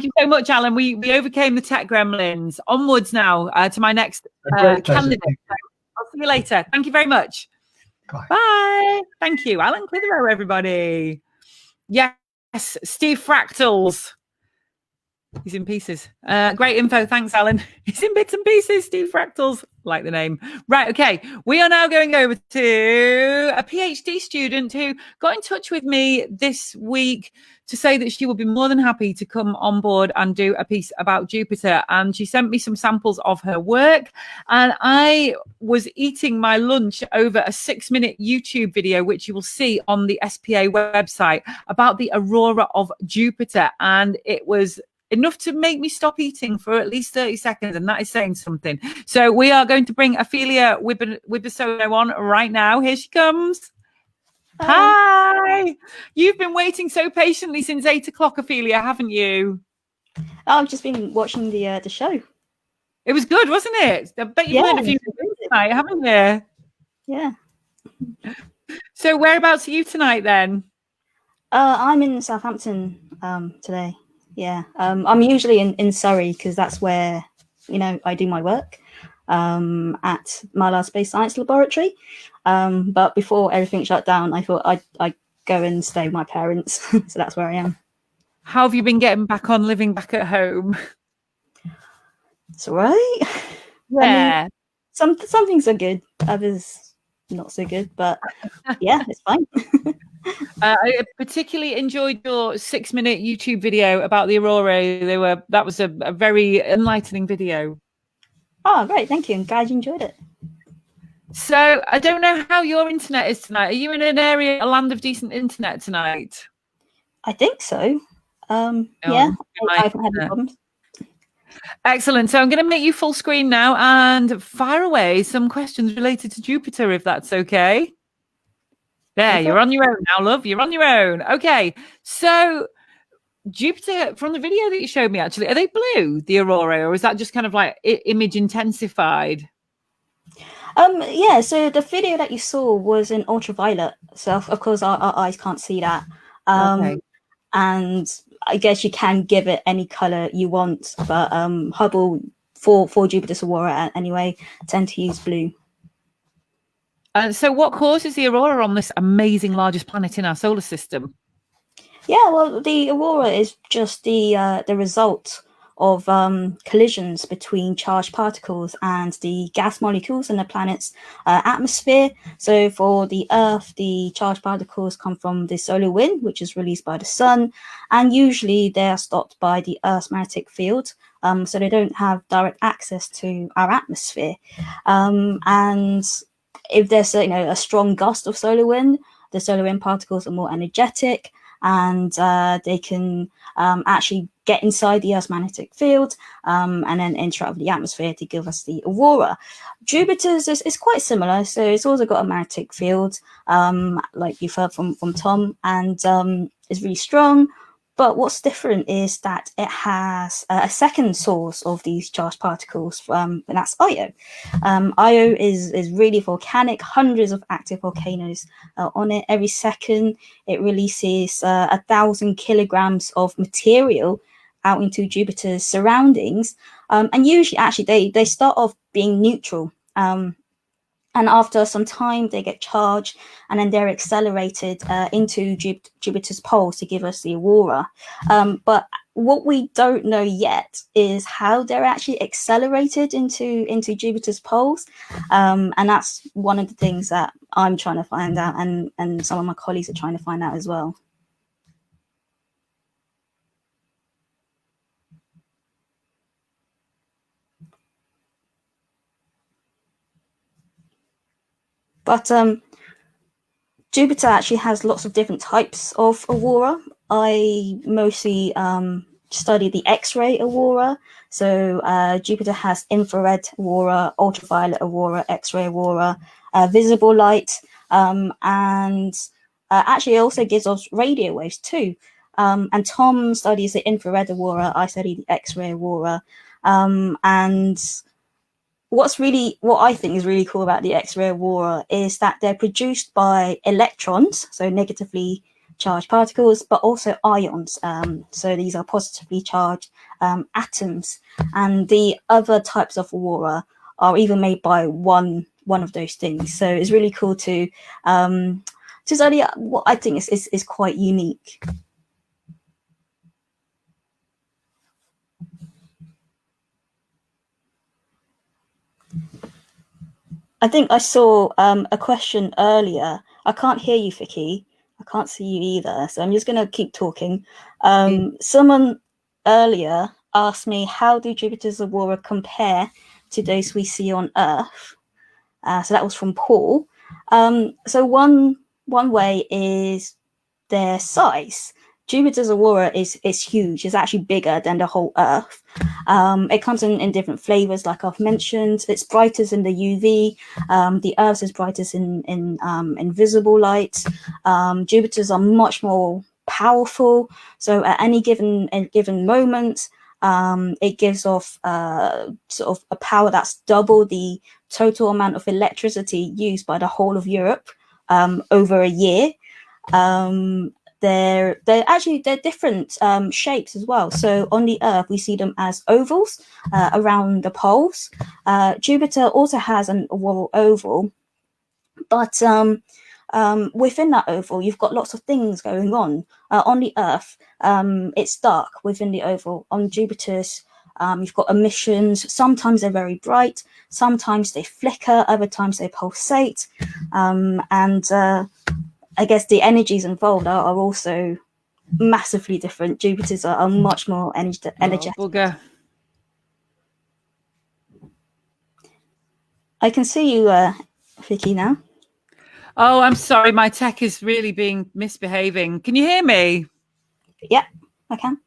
you so much, Alan. We overcame the tech gremlins. Onwards now to my next candidate. I'll see you later. Thank you very much. Bye. Bye. Thank you, Alan Clitherow, everybody. Yes, Steve Fractals. He's in pieces. Great info. Thanks, Alan. He's in bits and pieces. Steve Fractals. Like the name. Right. Okay. We are now going over to a PhD student who got in touch with me this week to say that she would be more than happy to come on board and do a piece about Jupiter. And she sent me some samples of her work. And I was eating my lunch over a 6-minute YouTube video, which you will see on the SPA website, about the aurora of Jupiter. And it was enough to make me stop eating for at least 30 seconds, and that is saying something. So we are going to bring Affelia Wibisono on right now. Here she comes. Hi. You've been waiting so patiently since 8 o'clock, Affelia, haven't you? Oh, I've just been watching the show. It was good, wasn't it? I bet you've learned a few things tonight, haven't you? Yeah. So whereabouts are you tonight then? I'm in Southampton today. Yeah, I'm usually in Surrey, because that's where, I do my work at Mylar Space Science Laboratory. But before everything shut down, I thought I'd go and stay with my parents. So that's where I am. How have you been getting back on living back at home? It's all right. Yeah. I mean, some things are good, others not so good, but yeah, it's fine. I particularly enjoyed your 6-minute YouTube video about the aurora. That was a very enlightening video. Oh, great. Thank you. I'm glad you enjoyed it. So I don't know how your internet is tonight. Are you in a land of decent internet tonight? I think so. Yeah, I haven't had any problems. Excellent. So I'm going to make you full screen now and fire away some questions related to Jupiter, if that's okay. There, you're on your own now, love. You're on your own. Okay. So Jupiter, from the video that you showed me, actually, are they blue, the aurora, or is that just kind of like image intensified? Yeah, so the video that you saw was in ultraviolet. So of course our eyes can't see that. Okay. And I guess you can give it any color you want, but Hubble for Jupiter's aurora anyway tend to use blue. So what causes the aurora on this amazing largest planet in our solar system? Yeah, well, the aurora is just the result of collisions between charged particles and the gas molecules in the planet's atmosphere. So for the Earth, the charged particles come from the solar wind, which is released by the sun, and usually they are stopped by the Earth's magnetic field. So they don't have direct access to our atmosphere. And if there's a strong gust of solar wind, the solar wind particles are more energetic, and they can actually get inside the Earth's magnetic field and then interact with the atmosphere to give us the aurora. Jupiter's is quite similar, so it's also got a magnetic field, like you've heard from Tom, and is really strong. But what's different is that it has a second source of these charged particles, and that's Io. Io is really volcanic, hundreds of active volcanoes on it. Every second, it releases 1,000 kilograms of material out into Jupiter's surroundings. And usually, actually, they start off being neutral. And after some time, they get charged, and then they're accelerated into Jupiter's poles to give us the aurora. But what we don't know yet is how they're actually accelerated into Jupiter's poles. And that's one of the things that I'm trying to find out, and some of my colleagues are trying to find out as well. But Jupiter actually has lots of different types of aurora. I mostly study the X-ray aurora. So Jupiter has infrared aurora, ultraviolet aurora, X-ray aurora, visible light, and actually it also gives us radio waves too. And Tom studies the infrared aurora. I study the X-ray aurora. And what I think is really cool about the X-ray aurora is that they're produced by electrons, so negatively charged particles, but also ions. So these are positively charged atoms. And the other types of aurora are even made by one of those things. So it's really cool to study what I think is quite unique. I think I saw a question earlier. I can't hear you, Vicky. I can't see you either. So I'm just going to keep talking. Someone earlier asked me, how do Jupiter's aurora compare to those we see on Earth? So that was from Paul. So one way is their size. Jupiter's aurora is huge. It's actually bigger than the whole Earth. It comes in different flavors, like I've mentioned. It's brightest in the UV. The Earth's is brightest in visible light. Jupiter's are much more powerful. So at any given moment, it gives off sort of a power that's double the total amount of electricity used by the whole of Europe over a year. They're different shapes as well. So on the Earth, we see them as ovals around the poles. Jupiter also has an auroral oval, but within that oval, you've got lots of things going on. On the Earth, it's dark within the oval. On Jupiter's, you've got emissions. Sometimes they're very bright. Sometimes they flicker. Other times they pulsate. I guess the energies involved are also massively different. Jupiter's are much more energetic. Bugger. I can see you, Vicky, now. Oh, I'm sorry. My tech is really being misbehaving. Can you hear me? Yeah, I can.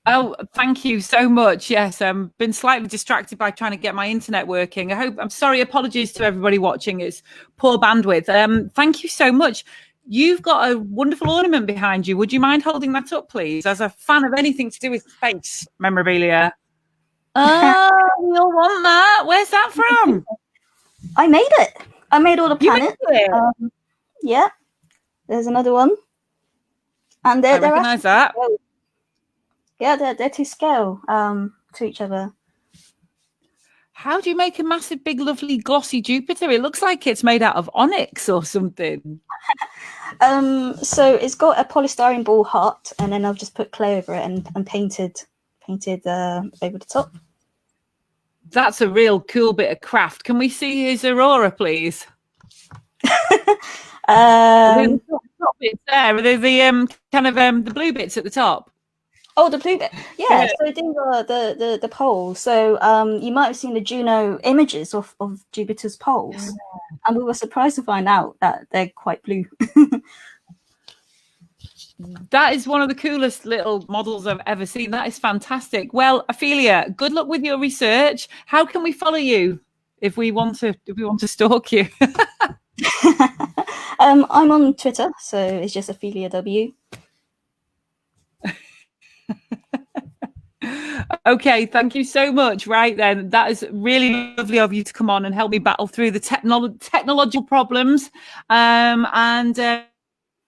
Oh, thank you so much. Yes, I've been slightly distracted by trying to get my internet working. I'm sorry. Apologies to everybody watching. It's poor bandwidth. Thank you so much. You've got a wonderful ornament behind you. Would you mind holding that up, please? As a fan of anything to do with space memorabilia. Oh, we all want that. Where's that from? I made it. I made all the planets. Yeah. There's another one. And I recognise that. Yeah, they're to scale to each other. How do you make a massive, big, lovely, glossy Jupiter? It looks like it's made out of onyx or something. So it's got a polystyrene ball heart, and then I've just put clay over it and painted over the top. That's a real cool bit of craft. Can we see his aurora, please? The top bits there. Are they the kind of the blue bits at the top? Oh, the blue bit. Yeah. So these are the poles. So you might have seen the Juno images of Jupiter's poles, and we were surprised to find out that they're quite blue. That is one of the coolest little models I've ever seen. That is fantastic. Well, Affelia, good luck with your research. How can we follow you if we want to stalk you? I'm on Twitter, so it's just Affelia W. Okay, thank you so much. Right then, that is really lovely of you to come on and help me battle through the technological problems.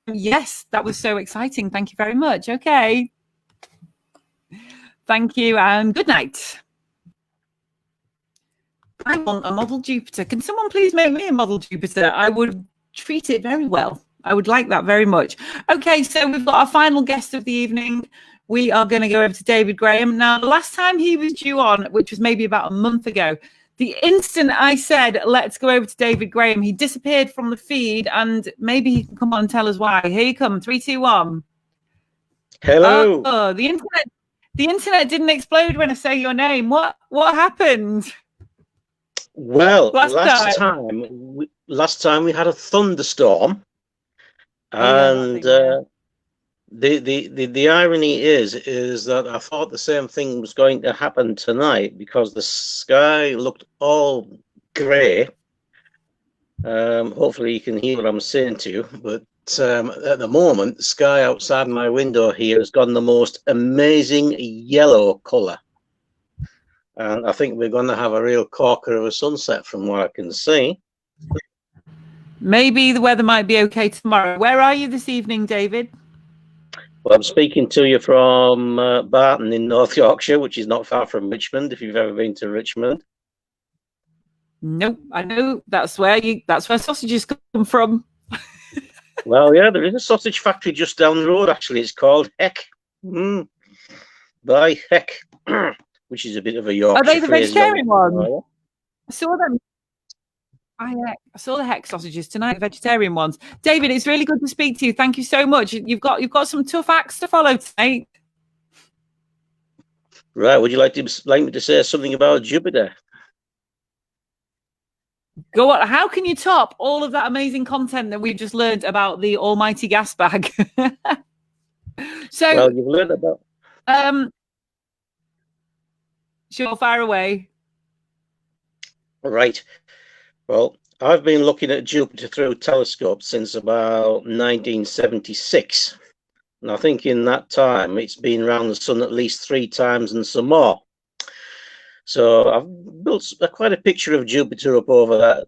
Yes, that was so exciting. Thank you very much. Okay. Thank you and good night. I want a model Jupiter. Can someone please make me a model Jupiter? I would treat it very well. I would like that very much. Okay, so we've got our final guest of the evening. We are going to go over to David Graham. Now, the last time he was due on, which was maybe about a month ago, the instant I said, let's go over to David Graham, he disappeared from the feed, and maybe he can come on and tell us why. Here you come, 3, 2, 1. Hello. Oh, the internet didn't explode when I say your name. What happened? Well, last time we had a thunderstorm, and the irony is that I thought the same thing was going to happen tonight because the sky looked all grey. Hopefully you can hear what I'm saying to you, but at the moment the sky outside my window here has gone the most amazing yellow colour, and I think we're going to have a real corker of a sunset from what I can see. Maybe the weather might be okay tomorrow. Where are you this evening, David? Well, I'm speaking to you from Barton in North Yorkshire, which is not far from Richmond, if you've ever been to Richmond. Nope, I know that's where sausages come from. Well, yeah, there is a sausage factory just down the road, actually. It's called Heck. By Heck, which is a bit of a Yorkshire. Are they the vegetarian ones? Oh, I saw them. I saw the Heck sausages tonight, the vegetarian ones. David, it's really good to speak to you. Thank you so much. You've got some tough acts to follow tonight. Right. Would you like me to say something about Jupiter? Go on. How can you top all of that amazing content that we've just learned about the almighty gas bag? So, well, you've learned about. Sure, fire away. Right. Well, I've been looking at Jupiter through telescopes since about 1976. And I think in that time, it's been around the sun at least 3 times and some more. So I've built quite a picture of Jupiter up over that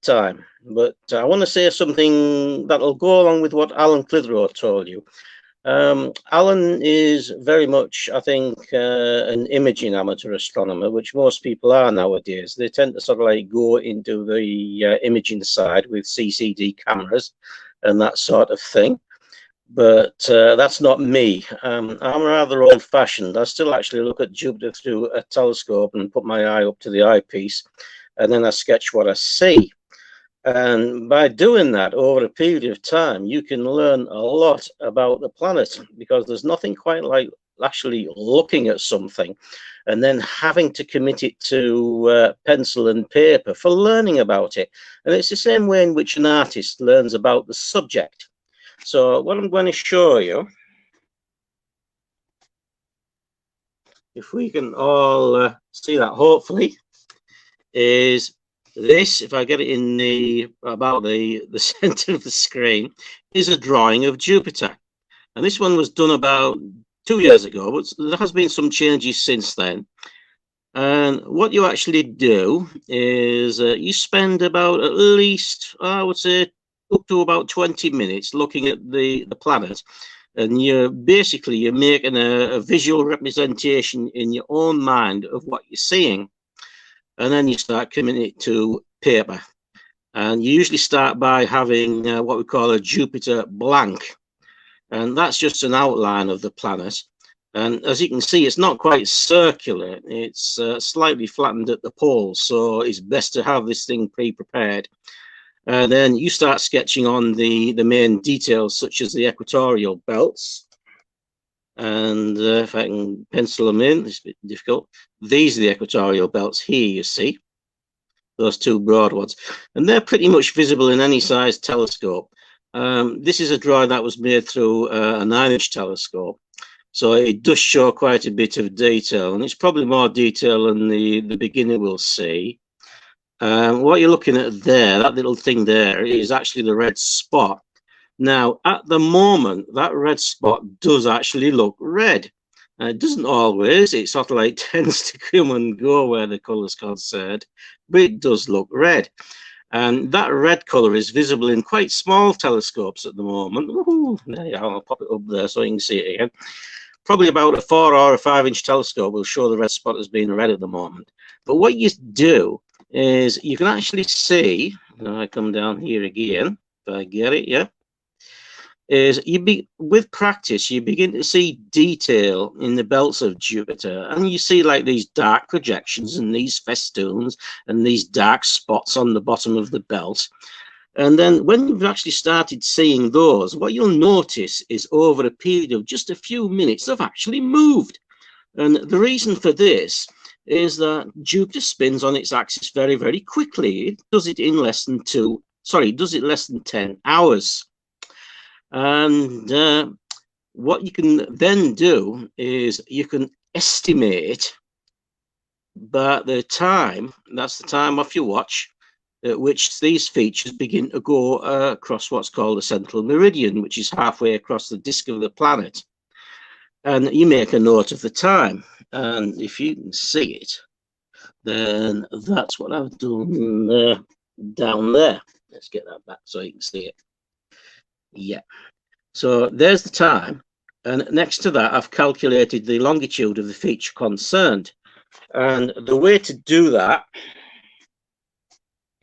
time. But I want to say something that'll go along with what Alan Clitherow told you. Alan is very much, I think, an imaging amateur astronomer, which most people are nowadays. They tend to sort of like go into the imaging side with CCD cameras and that sort of thing. But that's not me. I'm rather old-fashioned. I still actually look at Jupiter through a telescope and put my eye up to the eyepiece, and then I sketch what I see. And by doing that over a period of time, you can learn a lot about the planet, because there's nothing quite like actually looking at something and then having to commit it to pencil and paper for learning about it. And it's the same way in which an artist learns about the subject. So what I'm going to show you, if we can all see that hopefully, is this, if I get it in about the center of the screen, is a drawing of Jupiter. And this one was done about 2 years ago, but there has been some changes since then. And what you actually do is you spend about at least, I would say, up to about 20 minutes looking at the planet, and you're making a visual representation in your own mind of what you're seeing, and then you start committing it to paper. And you usually start by having what we call a Jupiter blank, and that's just an outline of the planet. And as you can see, it's not quite circular, it's slightly flattened at the poles, so it's best to have this thing pre-prepared. And then you start sketching on the main details, such as the equatorial belts. And if I can pencil them in, it's a bit difficult. These are the equatorial belts here, you see, those 2 broad ones. And they're pretty much visible in any size telescope. This is a drawing that was made through a 9-inch telescope. So it does show quite a bit of detail, and it's probably more detail than the beginner will see. What you're looking at there, that little thing there, is actually the red spot. Now, at the moment, that red spot does actually look red. It doesn't always. It sort of like tends to come and go where the colour's concerned, but it does look red. And that red colour is visible in quite small telescopes at the moment. Ooh, there you are. I'll pop it up there so you can see it again. Probably about a 4 or a 5-inch telescope will show the red spot as being red at the moment. But what you do is you can actually see, now I come down here again, if I get it, yeah, is with practice, you begin to see detail in the belts of Jupiter, and you see like these dark projections and these festoons and these dark spots on the bottom of the belt. And then when you've actually started seeing those, what you'll notice is over a period of just a few minutes, they've actually moved. And the reason for this is that Jupiter spins on its axis very, very quickly. It does it in less than 10 hours. And what you can then do is you can estimate by the time, that's the time off your watch, at which these features begin to go across what's called the central meridian, which is halfway across the disk of the planet. And you make a note of the time. And if you can see it, then that's what I've done down there. Let's get that back so you can see it. Yeah. So there's the time. And next to that, I've calculated the longitude of the feature concerned. And the way to do that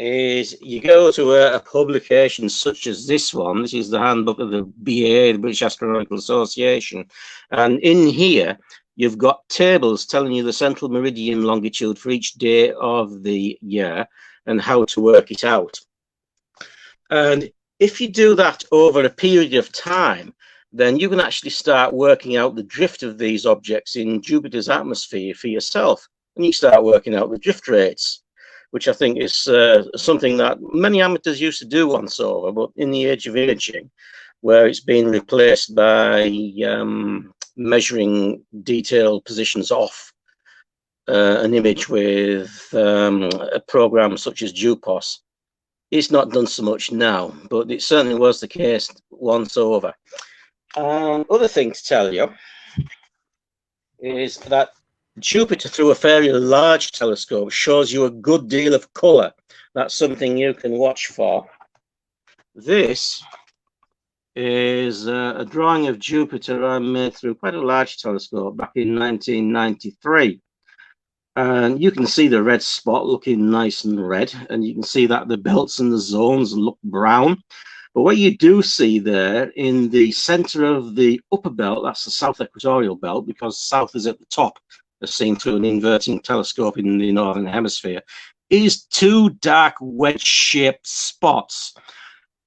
is you go to a publication such as this one. This is the handbook of the BAA, the British Astronomical Association. And in here, you've got tables telling you the central meridian longitude for each day of the year and how to work it out. And if you do that over a period of time, then you can actually start working out the drift of these objects in Jupiter's atmosphere for yourself. And you start working out the drift rates, which I think is something that many amateurs used to do once over, but in the age of imaging, where it's been replaced by measuring detailed positions off an image with a program such as JUPOS, it's not done so much now, but it certainly was the case once over. Other thing to tell you is that Jupiter, through a fairly large telescope, shows you a good deal of colour. That's something you can watch for. This is a drawing of Jupiter I made through quite a large telescope back in 1993. And you can see the red spot looking nice and red, and you can see that the belts and the zones look brown. But what you do see there in the center of the upper belt, that's the south equatorial belt, because south is at the top, as seen through an inverting telescope in the northern hemisphere, is 2 dark wedge-shaped spots.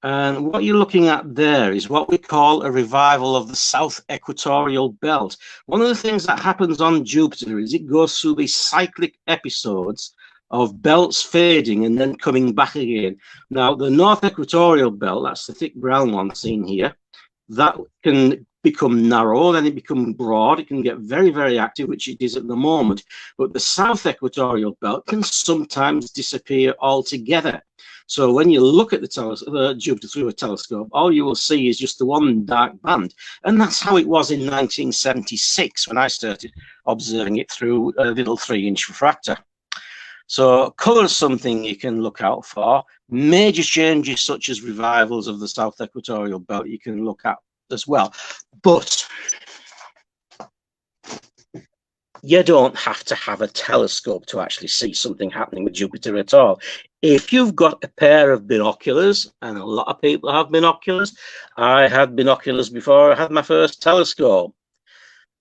And what you're looking at there is what we call a revival of the south equatorial belt. One of the things that happens on Jupiter is it goes through these cyclic episodes of belts fading and then coming back again. Now, the north equatorial belt, that's the thick brown one seen here, that can become narrow, then it becomes broad, it can get very, very active, which it is at the moment. But the south equatorial belt can sometimes disappear altogether. So when you look at the Jupiter through a telescope, all you will see is just the one dark band. And that's how it was in 1976 when I started observing it through a little 3-inch refractor. So colour is something you can look out for. Major changes such as revivals of the south equatorial belt you can look at as well. But you don't have to have a telescope to actually see something happening with Jupiter at all. If you've got a pair of binoculars, and a lot of people have binoculars, I had binoculars before I had my first telescope.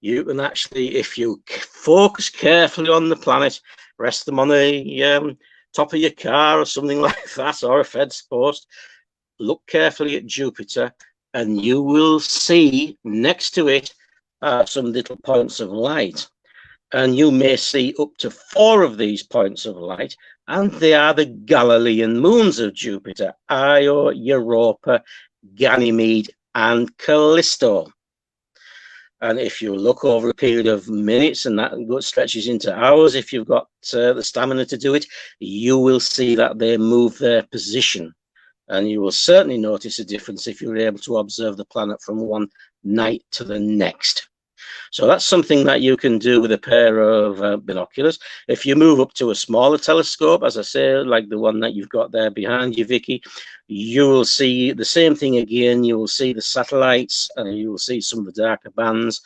You can actually, if you focus carefully on the planet, rest them on the top of your car or something like that, or a fence post, look carefully at Jupiter, and you will see next to it some little points of light. And you may see up to 4 of these points of light, and they are the Galilean moons of Jupiter: Io, Europa, Ganymede, and Callisto. And if you look over a period of minutes, and that stretches into hours, if you've got the stamina to do it, you will see that they move their position. And you will certainly notice a difference if you're able to observe the planet from one night to the next. So that's something that you can do with a pair of binoculars. If you move up to a smaller telescope, as I say, like the one that you've got there behind you, Vicky, you will see the same thing again. You will see the satellites, and you will see some of the darker bands.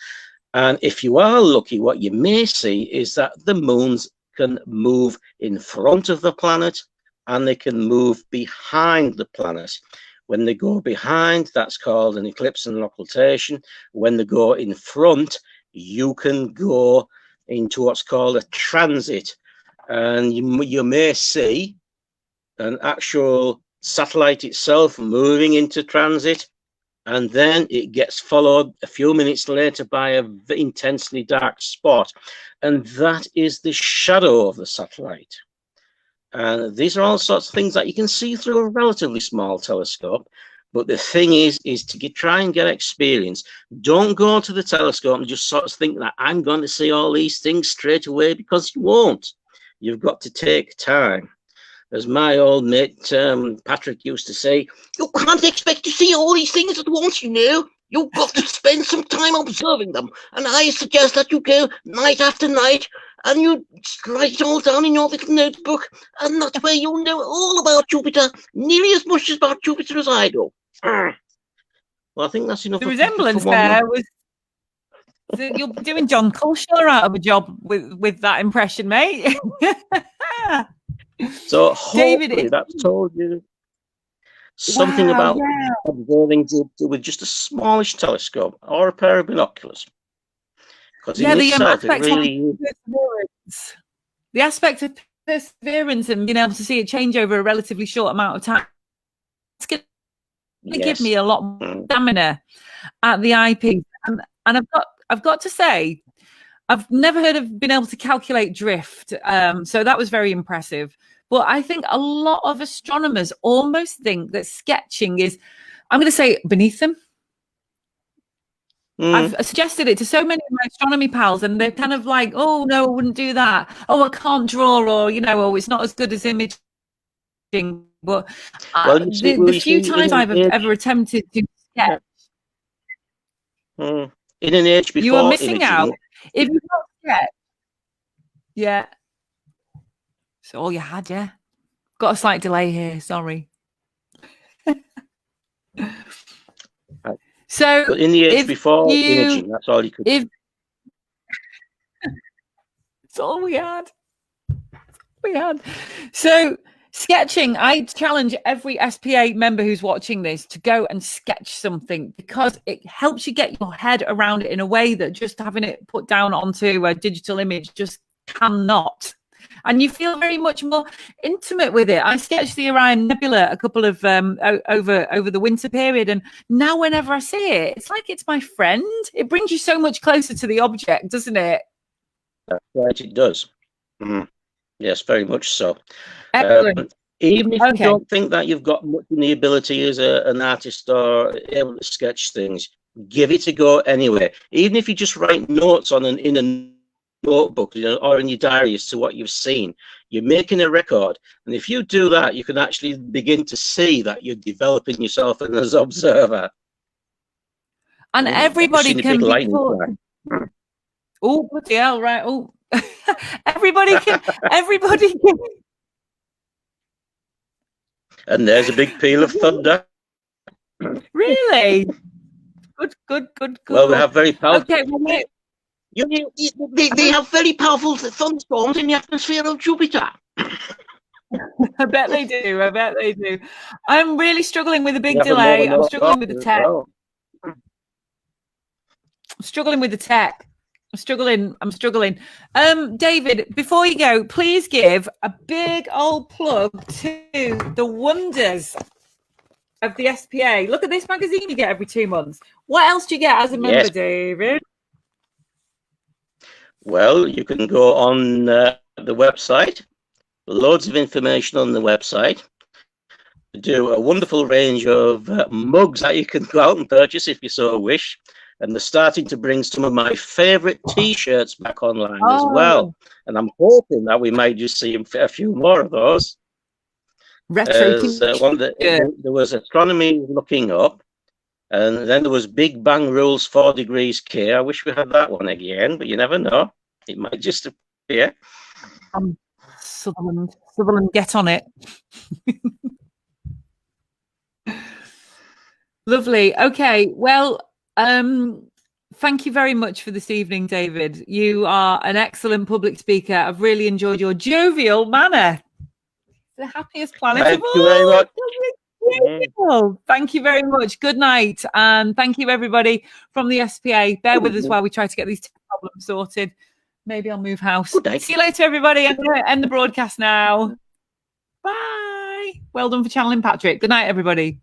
And if you are lucky, what you may see is that the moons can move in front of the planet, and they can move behind the planet. When they go behind, that's called an eclipse and an occultation. When they go in front, you can go into what's called a transit. And you may see an actual satellite itself moving into transit, and then it gets followed a few minutes later by an intensely dark spot. And that is the shadow of the satellite. And these are all sorts of things that you can see through a relatively small telescope. But the thing is to try and get experience. Don't go to the telescope and just sort of think that I'm going to see all these things straight away, because you won't. You've got to take time. As my old mate Patrick used to say, you can't expect to see all these things at once, you know. You've got to spend some time observing them. And I suggest that you go night after night and you write it all down in your little notebook. And that's where you'll know all about Jupiter, nearly as much about Jupiter as I do. Well, I think that's enough. The resemblance there was... You're doing John Culshaw out of a job with that impression, mate. So hopefully David, that's told you something about observing Jupiter with just a smallish telescope or a pair of binoculars. Because in itself, it really is. The aspect of perseverance and being able to see it change over a relatively short amount of time, it's going to give me a lot more stamina at the eyepiece. And I've got to say, I've never heard of being able to calculate drift. So that was very impressive. But I think a lot of astronomers almost think that sketching is, I'm going to say, beneath them. I've suggested it to so many of my astronomy pals, and they're kind of like, oh, no, I wouldn't do that. Oh, I can't draw, or, you know, oh, it's not as good as imaging. But the few times I've ever attempted to sketch. In an age before you are missing imaging. out. If you don't sketch, yeah. So all you had, yeah. Got a slight delay here, sorry. So but in the age before imaging, that's all you could do. It's all we had. So sketching, I challenge every SPA member who's watching this to go and sketch something, because it helps you get your head around it in a way that just having it put down onto a digital image just cannot. And you feel very much more intimate with it. I sketched the Orion Nebula a couple of over the winter period, and now whenever I see it, it's like it's my friend. It brings you so much closer to the object, doesn't it? That's right, it does. Yes, very much so. Excellent. Even if you don't think that you've got much in the ability as an artist or able to sketch things, give it a go anyway. Even if you just write notes in a notebook, you know, or in your diary as to what you've seen, you're making a record. And if you do that, you can actually begin to see that you're developing yourself as an observer. And everybody can be oh, bloody hell, right? Oh, everybody can. And there's a big peal of thunder. Really? Good. Well, we have very powerful. Okay, well, they have very powerful thunderstorms in the atmosphere of Jupiter. I bet they do. I'm really struggling with a big delay. I'm struggling with the tech. I'm struggling. David, before you go, please give a big old plug to the wonders of the SPA. Look at this magazine you get every 2 months. What else do you get as a member, David? Well, you can go on the website. Loads of information on the website. do a wonderful range of mugs that you can go out and purchase if you so wish. And they're starting to bring some of my favourite T-shirts back online as well. And I'm hoping that we might just see a few more of those. Retro there was astronomy looking up, and then there was Big Bang Rules 4 degrees K. I wish we had that one again, but you never know. It might just appear. Sutherland, get on it. Lovely. Okay. Well, thank you very much for this evening, David. You are an excellent public speaker. I've really enjoyed your jovial manner. The happiest planet of all. Thank you very much. Thank you very much. Good night. And thank you, everybody from the SPA. Bear with us while we try to get these problems sorted. Maybe I'll move house. See you later, everybody. I'm going to end the broadcast now. Bye. Well done for channeling Patrick. Good night, everybody.